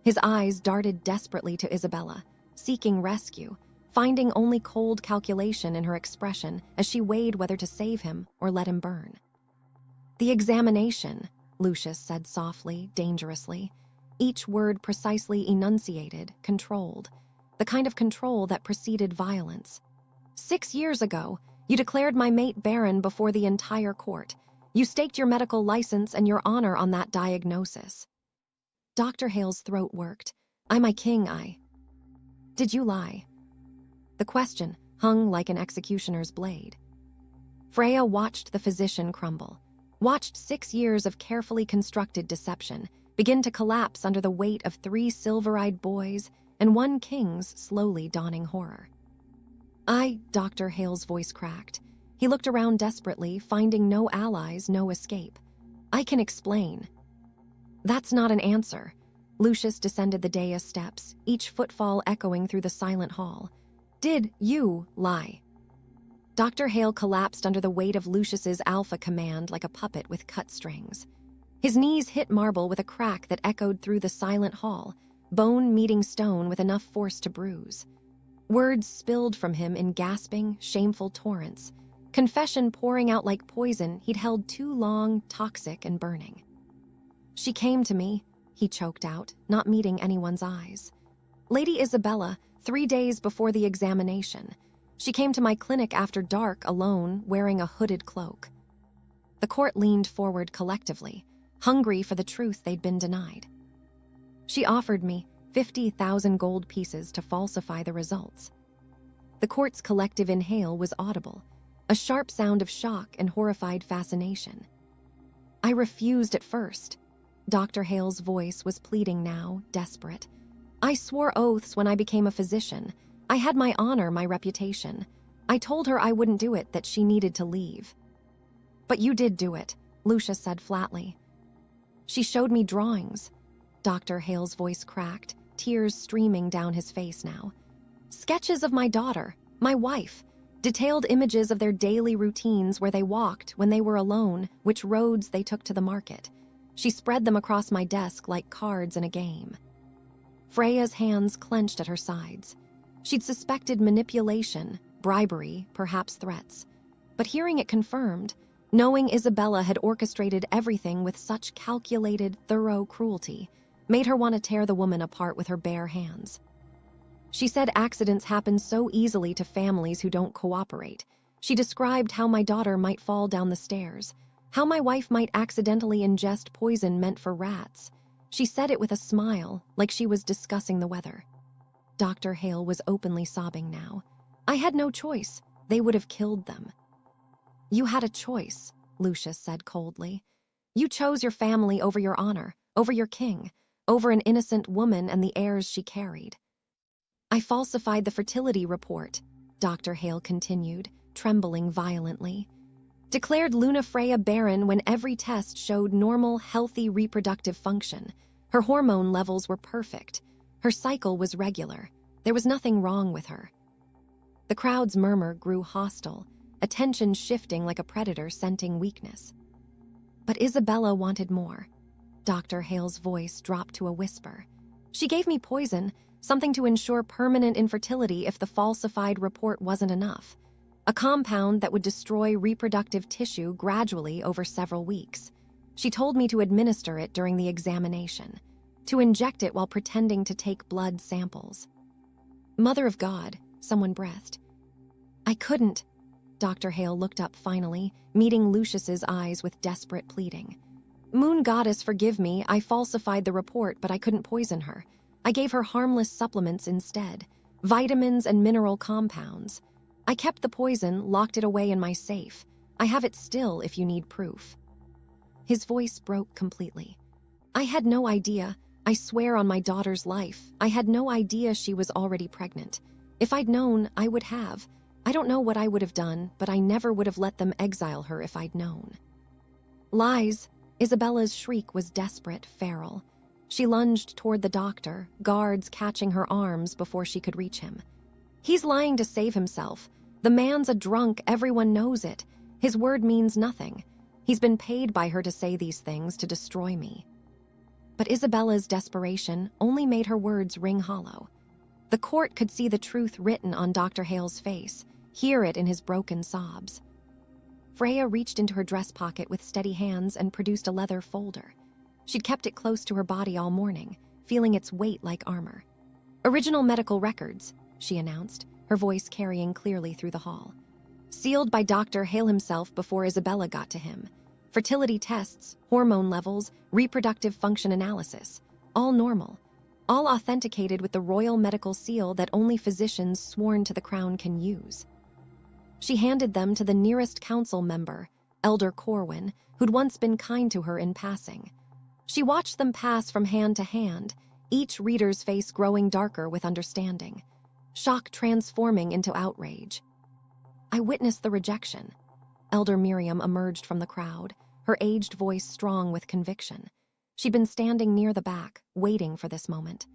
His eyes darted desperately to Isabella, seeking rescue, finding only cold calculation in her expression as she weighed whether to save him or let him burn. "The examination," Lucius said softly, dangerously, each word precisely enunciated, controlled, the kind of control that preceded violence. "6 years ago, you declared my mate Barren before the entire court. You staked your medical license and your honor on that diagnosis." Dr. Hale's throat worked. "I, my king, I." "Did you lie?" The question hung like an executioner's blade. Freya watched the physician crumble, watched 6 years of carefully constructed deception begin to collapse under the weight of 3 silver-eyed boys and 1 king's slowly dawning horror. Dr. Hale's voice cracked. He looked around desperately, finding no allies, no escape. "I can explain." "That's not an answer." Lucius descended the dais steps, each footfall echoing through the silent hall. "Did you lie?" Dr. Hale collapsed under the weight of Lucius's alpha command like a puppet with cut strings. His knees hit marble with a crack that echoed through the silent hall, bone meeting stone with enough force to bruise. Words spilled from him in gasping, shameful torrents, confession pouring out like poison he'd held too long, toxic and burning. "She came to me," he choked out, not meeting anyone's eyes. "Lady Isabella, 3 days before the examination. She came to my clinic after dark, alone, wearing a hooded cloak." The court leaned forward collectively, hungry for the truth they'd been denied. "She offered me 50,000 gold pieces to falsify the results." The court's collective inhale was audible, a sharp sound of shock and horrified fascination. "I refused at first." Dr. Hale's voice was pleading now, desperate. "I swore oaths when I became a physician. I had my honor, my reputation. I told her I wouldn't do it, that she needed to leave." "But you did do it," Lucius said flatly. "She showed me drawings." Dr. Hale's voice cracked, tears streaming down his face now. "Sketches of my daughter, my wife, detailed images of their daily routines, where they walked, when they were alone, which roads they took to the market. She spread them across my desk like cards in a game." Freya's hands clenched at her sides. She'd suspected manipulation, bribery, perhaps threats. But hearing it confirmed, knowing Isabella had orchestrated everything with such calculated, thorough cruelty, made her want to tear the woman apart with her bare hands. She said accidents happen so easily to families who don't cooperate. She described how my daughter might fall down the stairs, how my wife might accidentally ingest poison meant for rats. She said it with a smile, like she was discussing the weather. Dr. Hale was openly sobbing now. "I had no choice. They would have killed them." "You had a choice," Lucius said coldly. "You chose your family over your honor, over your king, over an innocent woman and the heirs she carried." "I falsified the fertility report," Dr. Hale continued, trembling violently. "Declared Luna Freya barren when every test showed normal, healthy reproductive function. Her hormone levels were perfect. Her cycle was regular. There was nothing wrong with her." The crowd's murmur grew hostile, attention shifting like a predator scenting weakness. But Isabella wanted more. Dr. Hale's voice dropped to a whisper. She gave me poison, something to ensure permanent infertility if the falsified report wasn't enough. A compound that would destroy reproductive tissue gradually over several weeks. She told me to administer it during the examination, to inject it while pretending to take blood samples. Mother of God, someone breathed. I couldn't. Dr. Hale looked up finally, meeting Lucius's eyes with desperate pleading. Moon goddess, forgive me, I falsified the report, but I couldn't poison her. I gave her harmless supplements instead, vitamins and mineral compounds. I kept the poison, locked it away in my safe. I have it still if you need proof. His voice broke completely. I had no idea. I swear on my daughter's life, I had no idea she was already pregnant. If I'd known, I would have. I don't know what I would have done, but I never would have let them exile her if I'd known. Lies. Isabella's shriek was desperate, feral. She lunged toward the doctor, guards catching her arms before she could reach him. He's lying to save himself. The man's a drunk, everyone knows it. His word means nothing. He's been paid by her to say these things to destroy me. But Isabella's desperation only made her words ring hollow. The court could see the truth written on Dr. Hale's face, hear it in his broken sobs. Freya reached into her dress pocket with steady hands and produced a leather folder. She'd kept it close to her body all morning, feeling its weight like armor. Original medical records, she announced, her voice carrying clearly through the hall. Sealed by Dr. Hale himself before Isabella got to him. Fertility tests, hormone levels, reproductive function analysis, all normal. All authenticated with the royal medical seal that only physicians sworn to the crown can use. She handed them to the nearest council member, Elder Corwin, who'd once been kind to her in passing. She watched them pass from hand to hand, each reader's face growing darker with understanding, shock transforming into outrage. I witnessed the rejection. Elder Miriam emerged from the crowd, her aged voice strong with conviction. She'd been standing near the back, waiting for this moment.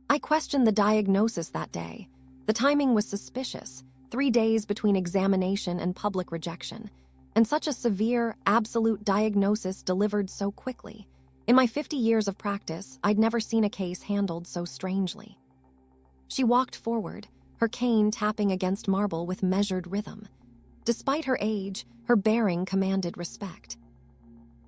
I questioned the diagnosis that day. The timing was suspicious, 3 days between examination and public rejection, and such a severe, absolute diagnosis delivered so quickly. In my 50 years of practice, I'd never seen a case handled so strangely. She walked forward, her cane tapping against marble with measured rhythm. Despite her age, her bearing commanded respect.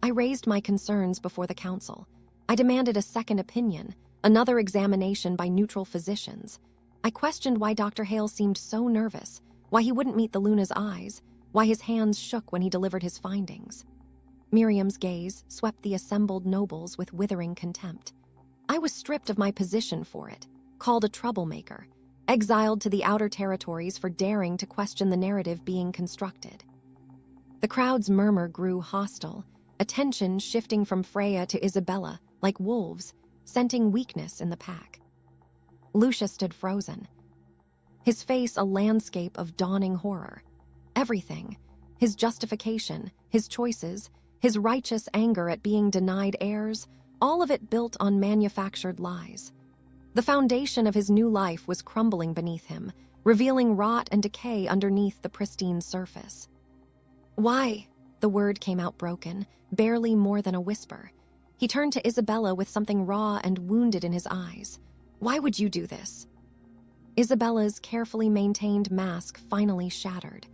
I raised my concerns before the council. I demanded a second opinion, another examination by neutral physicians. I questioned why Dr. Hale seemed so nervous, why he wouldn't meet the Luna's eyes, why his hands shook when he delivered his findings. Miriam's gaze swept the assembled nobles with withering contempt. I was stripped of my position for it, called a troublemaker, exiled to the outer territories for daring to question the narrative being constructed. The crowd's murmur grew hostile, attention shifting from Freya to Isabella, like wolves, scenting weakness in the pack. Lucius stood frozen, his face a landscape of dawning horror. Everything, his justification, his choices, his righteous anger at being denied heirs, all of it built on manufactured lies. The foundation of his new life was crumbling beneath him, revealing rot and decay underneath the pristine surface. Why? The word came out broken, barely more than a whisper. He turned to Isabella with something raw and wounded in his eyes. Why would you do this? Isabella's carefully maintained mask finally shattered.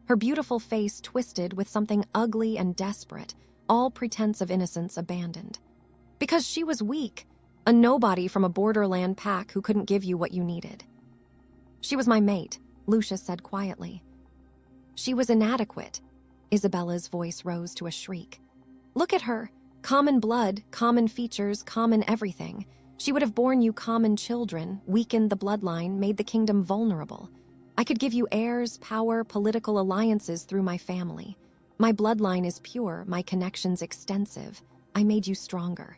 Her beautiful face twisted with something ugly and desperate, all pretense of innocence abandoned. Because she was weak, a nobody from a borderland pack who couldn't give you what you needed. She was my mate, Lucius said quietly. She was inadequate. Isabella's voice rose to a shriek. Look at her. Common blood, common features, common everything. She would have borne you common children, weakened the bloodline, made the kingdom vulnerable. I could give you heirs, power, political alliances through my family. My bloodline is pure, my connections extensive. I made you stronger.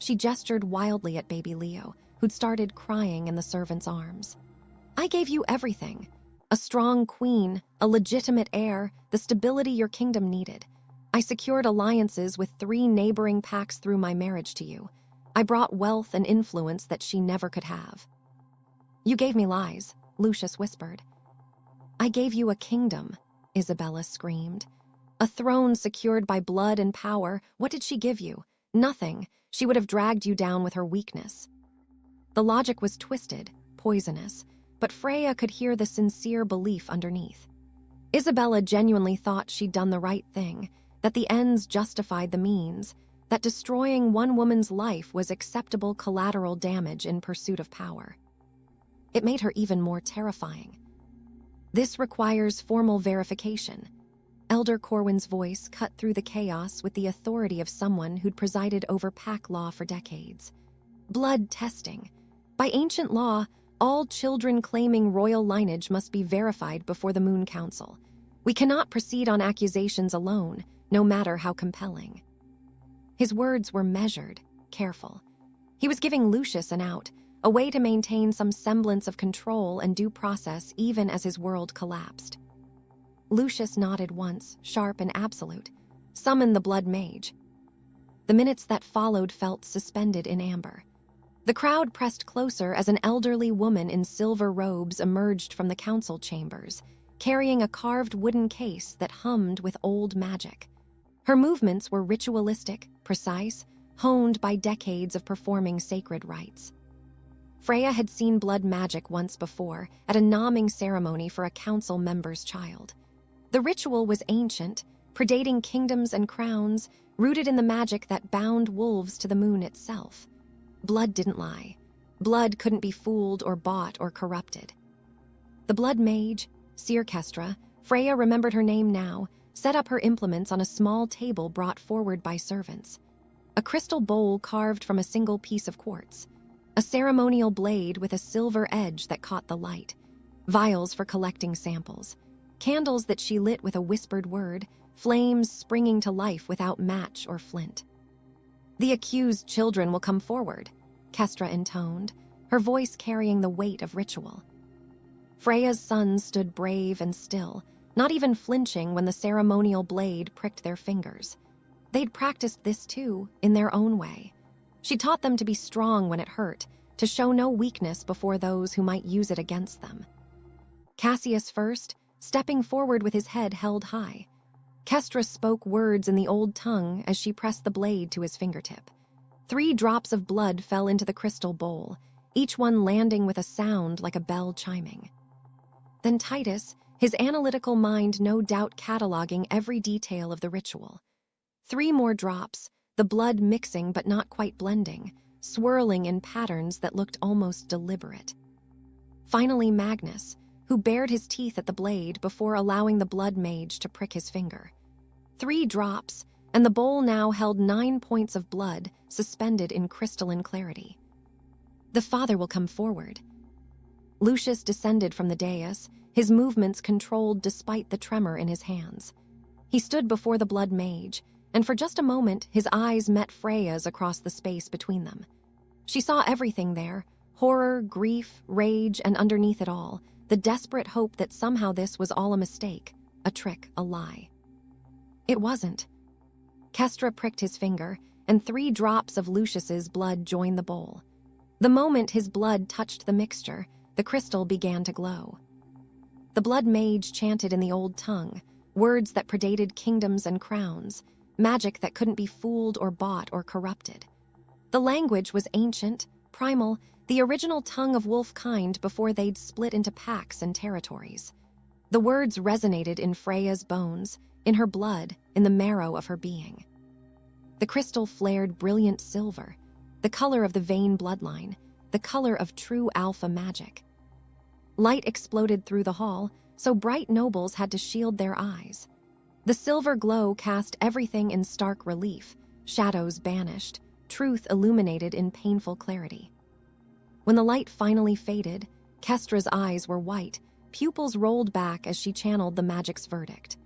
She gestured wildly at baby Leo, who'd started crying in the servant's arms. I gave you everything. A strong queen, a legitimate heir, the stability your kingdom needed. I secured alliances with 3 neighboring packs through my marriage to you. I brought wealth and influence that she never could have. You gave me lies, Lucius whispered. I gave you a kingdom, Isabella screamed. A throne secured by blood and power. What did she give you? Nothing. She would have dragged you down with her weakness. The logic was twisted, poisonous, but Freya could hear the sincere belief underneath. Isabella genuinely thought she'd done the right thing, that the ends justified the means, that destroying one woman's life was acceptable collateral damage in pursuit of power. It made her even more terrifying. This requires formal verification. Elder Corwin's voice cut through the chaos with the authority of someone who'd presided over pack law for decades. Blood testing. By ancient law, all children claiming royal lineage must be verified before the Moon Council. We cannot proceed on accusations alone, no matter how compelling. His words were measured, careful. He was giving Lucius an out, a way to maintain some semblance of control and due process even as his world collapsed. Lucius nodded once, sharp and absolute. Summon the blood mage. The minutes that followed felt suspended in amber. The crowd pressed closer as an elderly woman in silver robes emerged from the council chambers, carrying a carved wooden case that hummed with old magic. Her movements were ritualistic, precise, honed by decades of performing sacred rites. Freya had seen blood magic once before, at a naming ceremony for a council member's child. The ritual was ancient, predating kingdoms and crowns, rooted in the magic that bound wolves to the moon itself. Blood didn't lie. Blood couldn't be fooled or bought or corrupted. The blood mage, Seerkestra, Freya remembered her name now, set up her implements on a small table brought forward by servants. A crystal bowl carved from a single piece of quartz. A ceremonial blade with a silver edge that caught the light. Vials for collecting samples. Candles that she lit with a whispered word, flames springing to life without match or flint. "The accused children will come forward," Kestra intoned, her voice carrying the weight of ritual. Freya's sons stood brave and still, not even flinching when the ceremonial blade pricked their fingers. They'd practiced this too, in their own way. She taught them to be strong when it hurt, to show no weakness before those who might use it against them. Cassius first, stepping forward with his head held high. Kestra spoke words in the old tongue as she pressed the blade to his fingertip. 3 drops of blood fell into the crystal bowl, each one landing with a sound like a bell chiming. Then Titus, his analytical mind no doubt cataloging every detail of the ritual. 3 more drops, the blood mixing but not quite blending, swirling in patterns that looked almost deliberate. Finally Magnus, who bared his teeth at the blade before allowing the blood mage to prick his finger. 3 drops, and the bowl now held 9 points of blood suspended in crystalline clarity. "The father will come forward." Lucius descended from the dais, his movements controlled despite the tremor in his hands. He stood before the blood mage, and for just a moment his eyes met Freya's across the space between them. She saw everything there, horror, grief, rage, and underneath it all, the desperate hope that somehow this was all a mistake, a trick, a lie. It wasn't. Kestra pricked his finger, and 3 drops of Lucius's blood joined the bowl. The moment his blood touched the mixture, the crystal began to glow. The blood mage chanted in the old tongue, words that predated kingdoms and crowns, magic that couldn't be fooled or bought or corrupted. The language was ancient, primal, the original tongue of wolf kind before they'd split into packs and territories. The words resonated in Freya's bones, in her blood, in the marrow of her being. The crystal flared brilliant silver, the color of the Vane bloodline, the color of true alpha magic. Light exploded through the hall, so bright nobles had to shield their eyes. The silver glow cast everything in stark relief, shadows banished, truth illuminated in painful clarity. When the light finally faded, Kestra's eyes were white, pupils rolled back as she channeled the magic's verdict.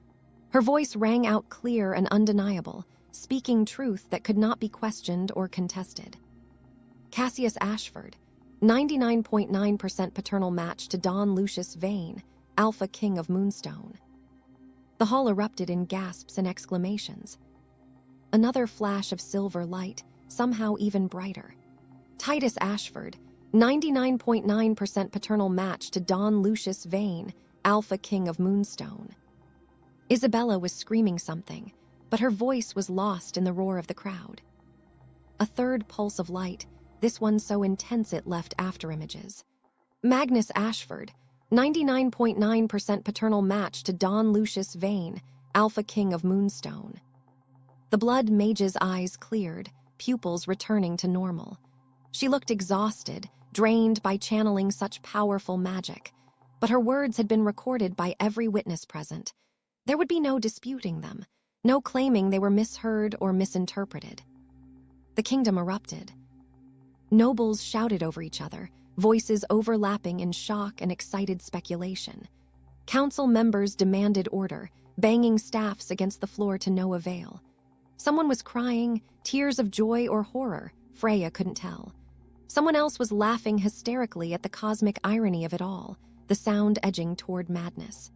Her voice rang out clear and undeniable, speaking truth that could not be questioned or contested. Cassius Ashford, 99.9% paternal match to Don Lucius Vane, Alpha King of Moonstone. The hall erupted in gasps and exclamations. Another flash of silver light, somehow even brighter. Titus Ashford, 99.9% paternal match to Don Lucius Vane, Alpha King of Moonstone. Isabella was screaming something, but her voice was lost in the roar of the crowd. A third pulse of light, this one so intense it left afterimages. Magnus Ashford, 99.9% paternal match to Don Lucius Vane, Alpha King of Moonstone. The blood mage's eyes cleared, pupils returning to normal. She looked exhausted, drained by channeling such powerful magic, but her words had been recorded by every witness present. There would be no disputing them, no claiming they were misheard or misinterpreted. The kingdom erupted. Nobles shouted over each other, voices overlapping in shock and excited speculation. Council members demanded order, banging staffs against the floor to no avail. Someone was crying, tears of joy or horror, Freya couldn't tell. Someone else was laughing hysterically at the cosmic irony of it all, the sound edging toward madness.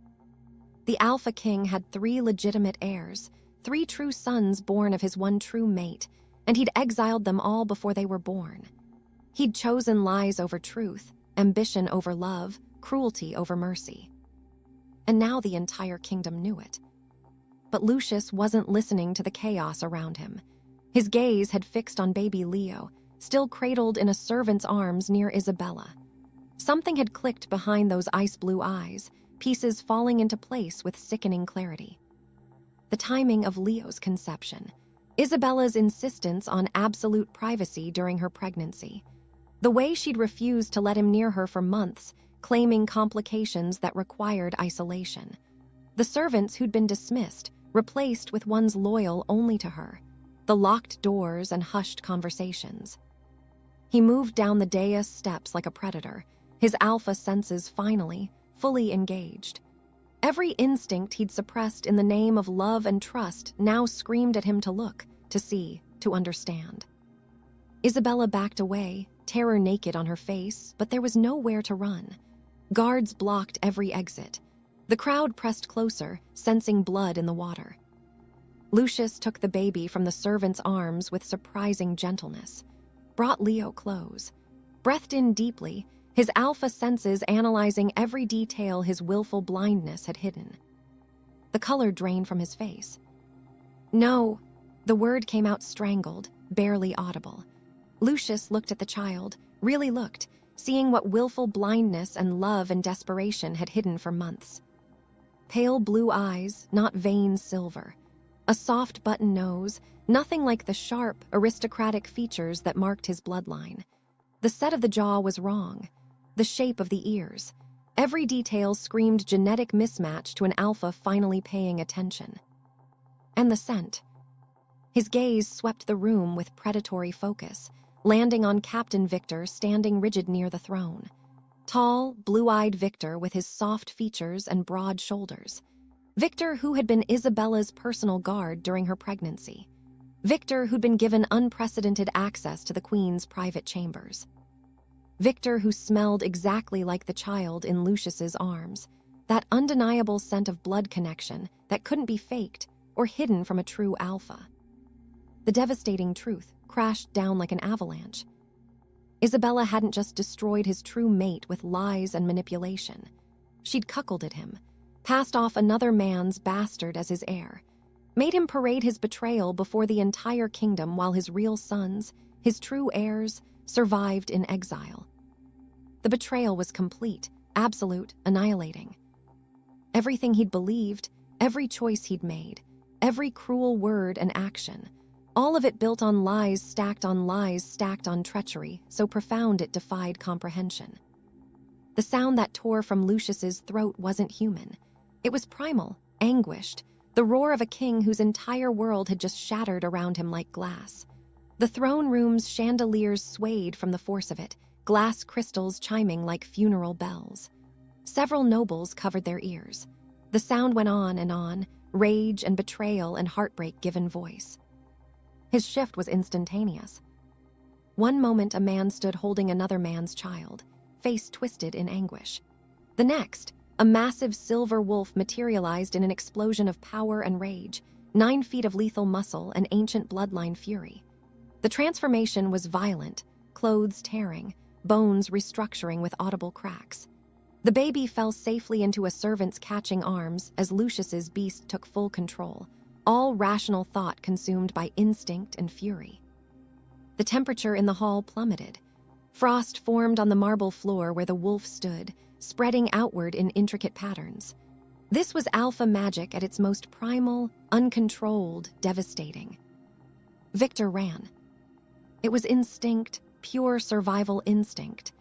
The Alpha King had 3 legitimate heirs, 3 true sons born of his one true mate, and he'd exiled them all before they were born. He'd chosen lies over truth, ambition over love, cruelty over mercy. And now the entire kingdom knew it. But Lucius wasn't listening to the chaos around him. His gaze had fixed on baby Leo, still cradled in a servant's arms near Isabella. Something had clicked behind those ice-blue eyes, pieces falling into place with sickening clarity. The timing of Leo's conception, Isabella's insistence on absolute privacy during her pregnancy, the way she'd refused to let him near her for months, claiming complications that required isolation. The servants who'd been dismissed, replaced with ones loyal only to her, the locked doors and hushed conversations. He moved down the dais steps like a predator, his alpha senses finally, fully engaged. Every instinct he'd suppressed in the name of love and trust now screamed at him to look, to see, to understand. Isabella backed away, terror naked on her face, but there was nowhere to run. Guards blocked every exit. The crowd pressed closer, sensing blood in the water. Lucius took the baby from the servant's arms with surprising gentleness, brought Leo close, breathed in deeply, his alpha senses analyzing every detail his willful blindness had hidden. The color drained from his face. No, the word came out strangled, barely audible. Lucius looked at the child, really looked, seeing what willful blindness and love and desperation had hidden for months. Pale blue eyes, not vein silver. A soft button nose, nothing like the sharp, aristocratic features that marked his bloodline. The set of the jaw was wrong. The shape of the ears. Every detail screamed genetic mismatch to an alpha finally paying attention. And the scent. His gaze swept the room with predatory focus, landing on Captain Victor standing rigid near the throne. Tall, blue-eyed Victor with his soft features and broad shoulders. Victor who had been Isabella's personal guard during her pregnancy. Victor who'd been given unprecedented access to the Queen's private chambers. Victor who smelled exactly like the child in Lucius's arms, that undeniable scent of blood connection that couldn't be faked or hidden from a true alpha. The devastating truth crashed down like an avalanche. Isabella hadn't just destroyed his true mate with lies and manipulation. She'd cuckolded him, passed off another man's bastard as his heir, made him parade his betrayal before the entire kingdom while his real sons, his true heirs, survived in exile. The betrayal was complete, absolute, annihilating. Everything he'd believed, every choice he'd made, every cruel word and action, all of it built on lies stacked on treachery, so profound it defied comprehension. The sound that tore from Lucius's throat wasn't human. It was primal, anguished, the roar of a king whose entire world had just shattered around him like glass. The throne room's chandeliers swayed from the force of it, glass crystals chiming like funeral bells. Several nobles covered their ears. The sound went on, rage and betrayal and heartbreak given voice. His shift was instantaneous. One moment a man stood holding another man's child, face twisted in anguish. The next, a massive silver wolf materialized in an explosion of power and rage, 9 feet of lethal muscle and ancient bloodline fury. The transformation was violent, clothes tearing, bones restructuring with audible cracks. The baby fell safely into a servant's catching arms as Lucius's beast took full control, all rational thought consumed by instinct and fury. The temperature in the hall plummeted. Frost formed on the marble floor where the wolf stood, spreading outward in intricate patterns. This was alpha magic at its most primal, uncontrolled, devastating. Victor ran. It was instinct, pure survival instinct.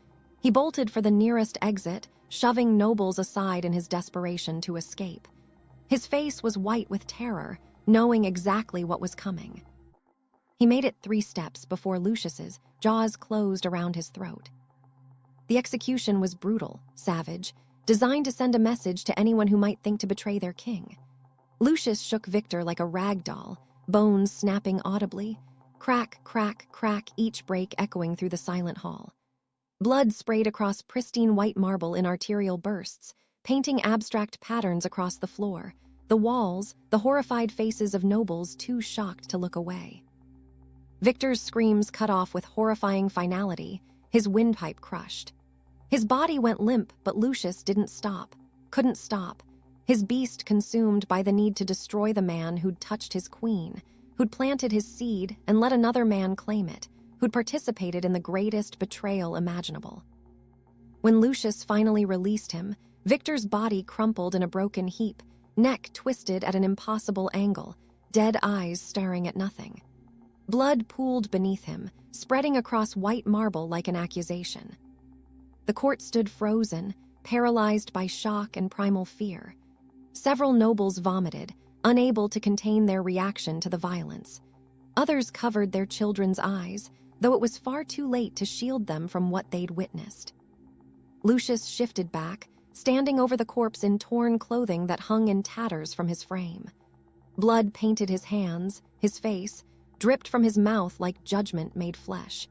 He bolted for the nearest exit, shoving nobles aside in his desperation to escape. His face was white with terror, knowing exactly what was coming. He made it 3 steps before Lucius's jaws closed around his throat. The execution was brutal, savage, designed to send a message to anyone who might think to betray their king. Lucius shook Victor like a rag doll, bones snapping audibly, crack, crack, crack, each break echoing through the silent hall. Blood sprayed across pristine white marble in arterial bursts, painting abstract patterns across the floor, the walls, the horrified faces of nobles too shocked to look away. Victor's screams cut off with horrifying finality, his windpipe crushed. His body went limp, but Lucius didn't stop, couldn't stop, his beast consumed by the need to destroy the man who'd touched his queen, who'd planted his seed and let another man claim it, who'd participated in the greatest betrayal imaginable. When Lucius finally released him, Victor's body crumpled in a broken heap, neck twisted at an impossible angle, dead eyes staring at nothing. Blood pooled beneath him, spreading across white marble like an accusation. The court stood frozen, paralyzed by shock and primal fear. Several nobles vomited, unable to contain their reaction to the violence. Others covered their children's eyes, though it was far too late to shield them from what they'd witnessed. Lucius shifted back, standing over the corpse in torn clothing that hung in tatters from his frame. Blood painted his hands, his face, dripped from his mouth like judgment made flesh.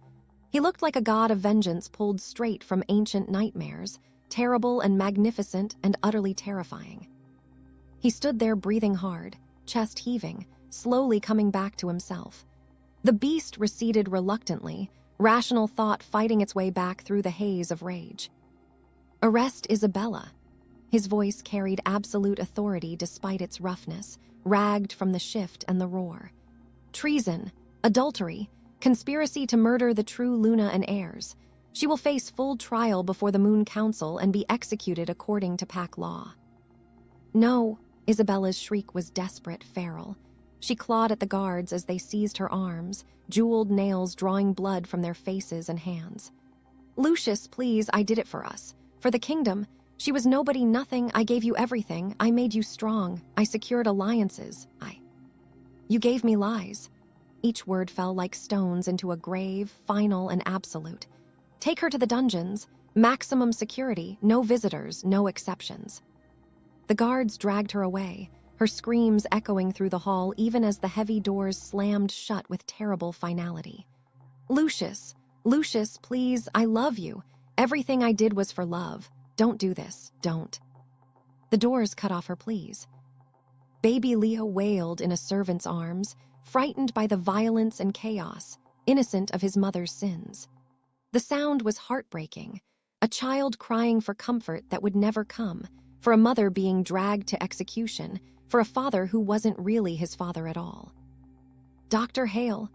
He looked like a god of vengeance pulled straight from ancient nightmares, terrible and magnificent and utterly terrifying. He stood there breathing hard, chest heaving, slowly coming back to himself. The beast receded reluctantly, rational thought fighting its way back through the haze of rage. "Arrest Isabella." His voice carried absolute authority despite its roughness, ragged from the shift and the roar. "Treason, adultery, conspiracy to murder the true Luna and heirs. She will face full trial before the Moon Council and be executed according to pack law." "No," Isabella's shriek was desperate, feral. She clawed at the guards as they seized her arms, jeweled nails drawing blood from their faces and hands. "Lucius, please, I did it for us. For the kingdom. She was nobody, nothing. I gave you everything. I made you strong. I secured alliances. You gave me lies." Each word fell like stones into a grave, final, and absolute. "Take her to the dungeons. Maximum security, no visitors, no exceptions." The guards dragged her away, her screams echoing through the hall even as the heavy doors slammed shut with terrible finality. "Lucius, Lucius, please, I love you. Everything I did was for love. Don't do this, don't." The doors cut off her pleas. Baby Leo wailed in a servant's arms, frightened by the violence and chaos, innocent of his mother's sins. The sound was heartbreaking, a child crying for comfort that would never come, for a mother being dragged to execution, for a father who wasn't really his father at all. "Dr. Hale."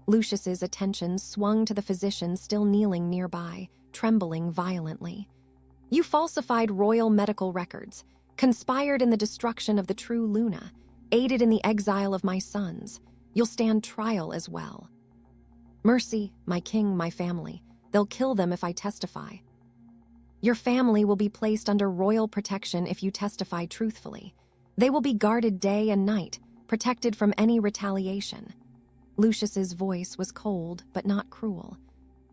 Lucius's attention swung to the physician still kneeling nearby, trembling violently. "You falsified royal medical records, conspired in the destruction of the true Luna, aided in the exile of my sons. You'll stand trial as well." "Mercy, my king, my family. They'll kill them if I testify." "Your family will be placed under royal protection if you testify truthfully. They will be guarded day and night, protected from any retaliation." Lucius's voice was cold but not cruel.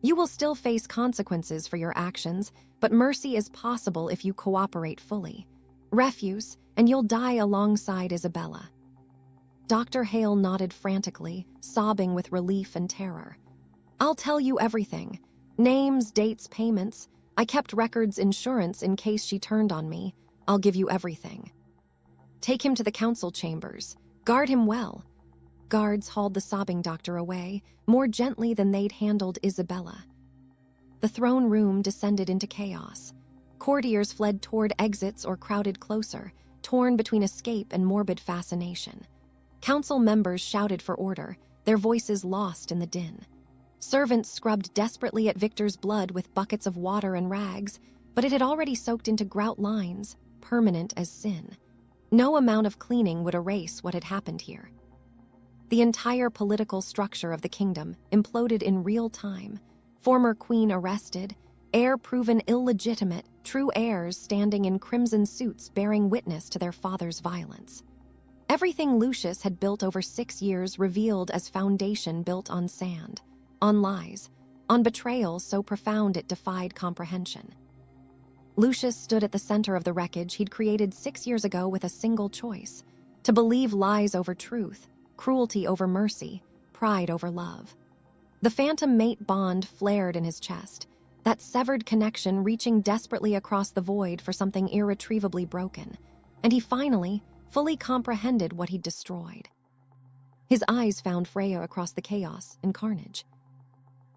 "You will still face consequences for your actions, but mercy is possible if you cooperate fully. Refuse, and you'll die alongside Isabella." Dr. Hale nodded frantically, sobbing with relief and terror. "I'll tell you everything. Names, dates, payments. I kept records, insurance in case she turned on me. I'll give you everything." "Take him to the council chambers. Guard him well." Guards hauled the sobbing doctor away, more gently than they'd handled Isabella. The throne room descended into chaos. Courtiers fled toward exits or crowded closer, torn between escape and morbid fascination. Council members shouted for order, their voices lost in the din. Servants scrubbed desperately at Victor's blood with buckets of water and rags, but it had already soaked into grout lines, permanent as sin. No amount of cleaning would erase what had happened here. The entire political structure of the kingdom imploded in real time. Former queen arrested, heir proven illegitimate, true heirs standing in crimson suits bearing witness to their father's violence. Everything Lucius had built over 6 years revealed as foundation built on sand, on lies, on betrayal so profound it defied comprehension. Lucius stood at the center of the wreckage he'd created 6 years ago with a single choice: to believe lies over truth, cruelty over mercy, pride over love. The phantom mate bond flared in his chest, that severed connection reaching desperately across the void for something irretrievably broken, and he finally, fully comprehended what he'd destroyed. His eyes found Freya across the chaos and carnage.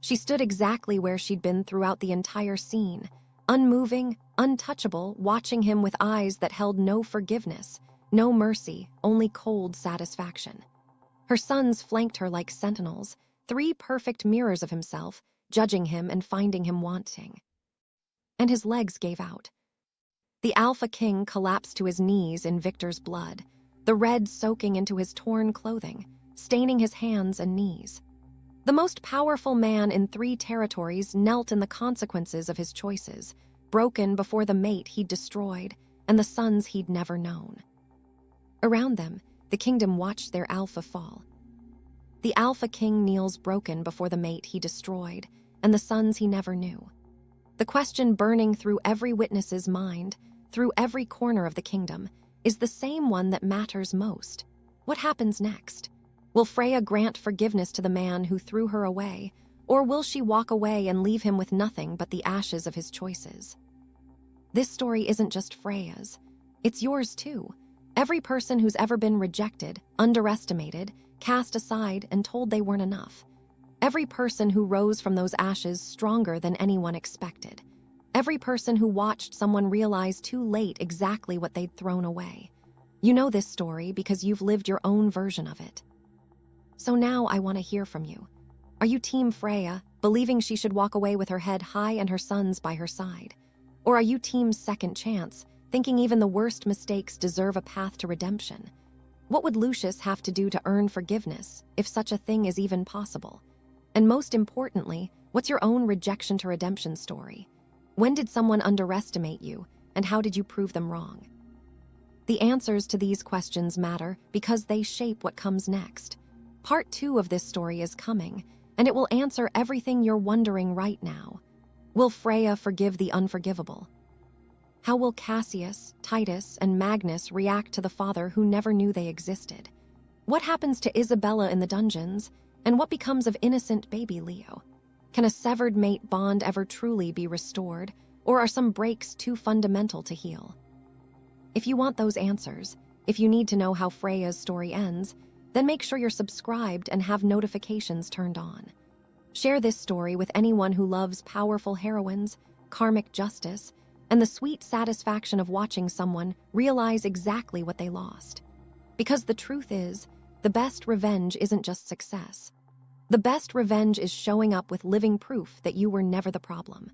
She stood exactly where she'd been throughout the entire scene, unmoving, untouchable, watching him with eyes that held no forgiveness, no mercy, only cold satisfaction. Her sons flanked her like sentinels, 3 perfect mirrors of himself, judging him and finding him wanting. And his legs gave out. The Alpha King collapsed to his knees in Victor's blood, the red soaking into his torn clothing, staining his hands and knees. The most powerful man in 3 territories knelt in the consequences of his choices, broken before the mate he'd destroyed and the sons he'd never known. Around them, the kingdom watched their alpha fall. The Alpha King kneels broken before the mate he destroyed and the sons he never knew. The question burning through every witness's mind, through every corner of the kingdom, is the same one that matters most. What happens next? Will Freya grant forgiveness to the man who threw her away, or will she walk away and leave him with nothing but the ashes of his choices? This story isn't just Freya's. It's yours too. Every person who's ever been rejected, underestimated, cast aside, and told they weren't enough. Every person who rose from those ashes stronger than anyone expected. Every person who watched someone realize too late exactly what they'd thrown away. You know this story because you've lived your own version of it. So now I want to hear from you. Are you Team Freya, believing she should walk away with her head high and her sons by her side? Or are you Team Second Chance, thinking even the worst mistakes deserve a path to redemption? What would Lucius have to do to earn forgiveness, if such a thing is even possible? And most importantly, what's your own rejection to redemption story? When did someone underestimate you, and how did you prove them wrong? The answers to these questions matter because they shape what comes next. Part 2 of this story is coming, and it will answer everything you're wondering right now. Will Freya forgive the unforgivable? How will Cassius, Titus, and Magnus react to the father who never knew they existed? What happens to Isabella in the dungeons, and what becomes of innocent baby Leo? Can a severed mate bond ever truly be restored, or are some breaks too fundamental to heal? If you want those answers, if you need to know how Freya's story ends, then make sure you're subscribed and have notifications turned on. Share this story with anyone who loves powerful heroines, karmic justice, and the sweet satisfaction of watching someone realize exactly what they lost. Because the truth is, the best revenge isn't just success. The best revenge is showing up with living proof that you were never the problem.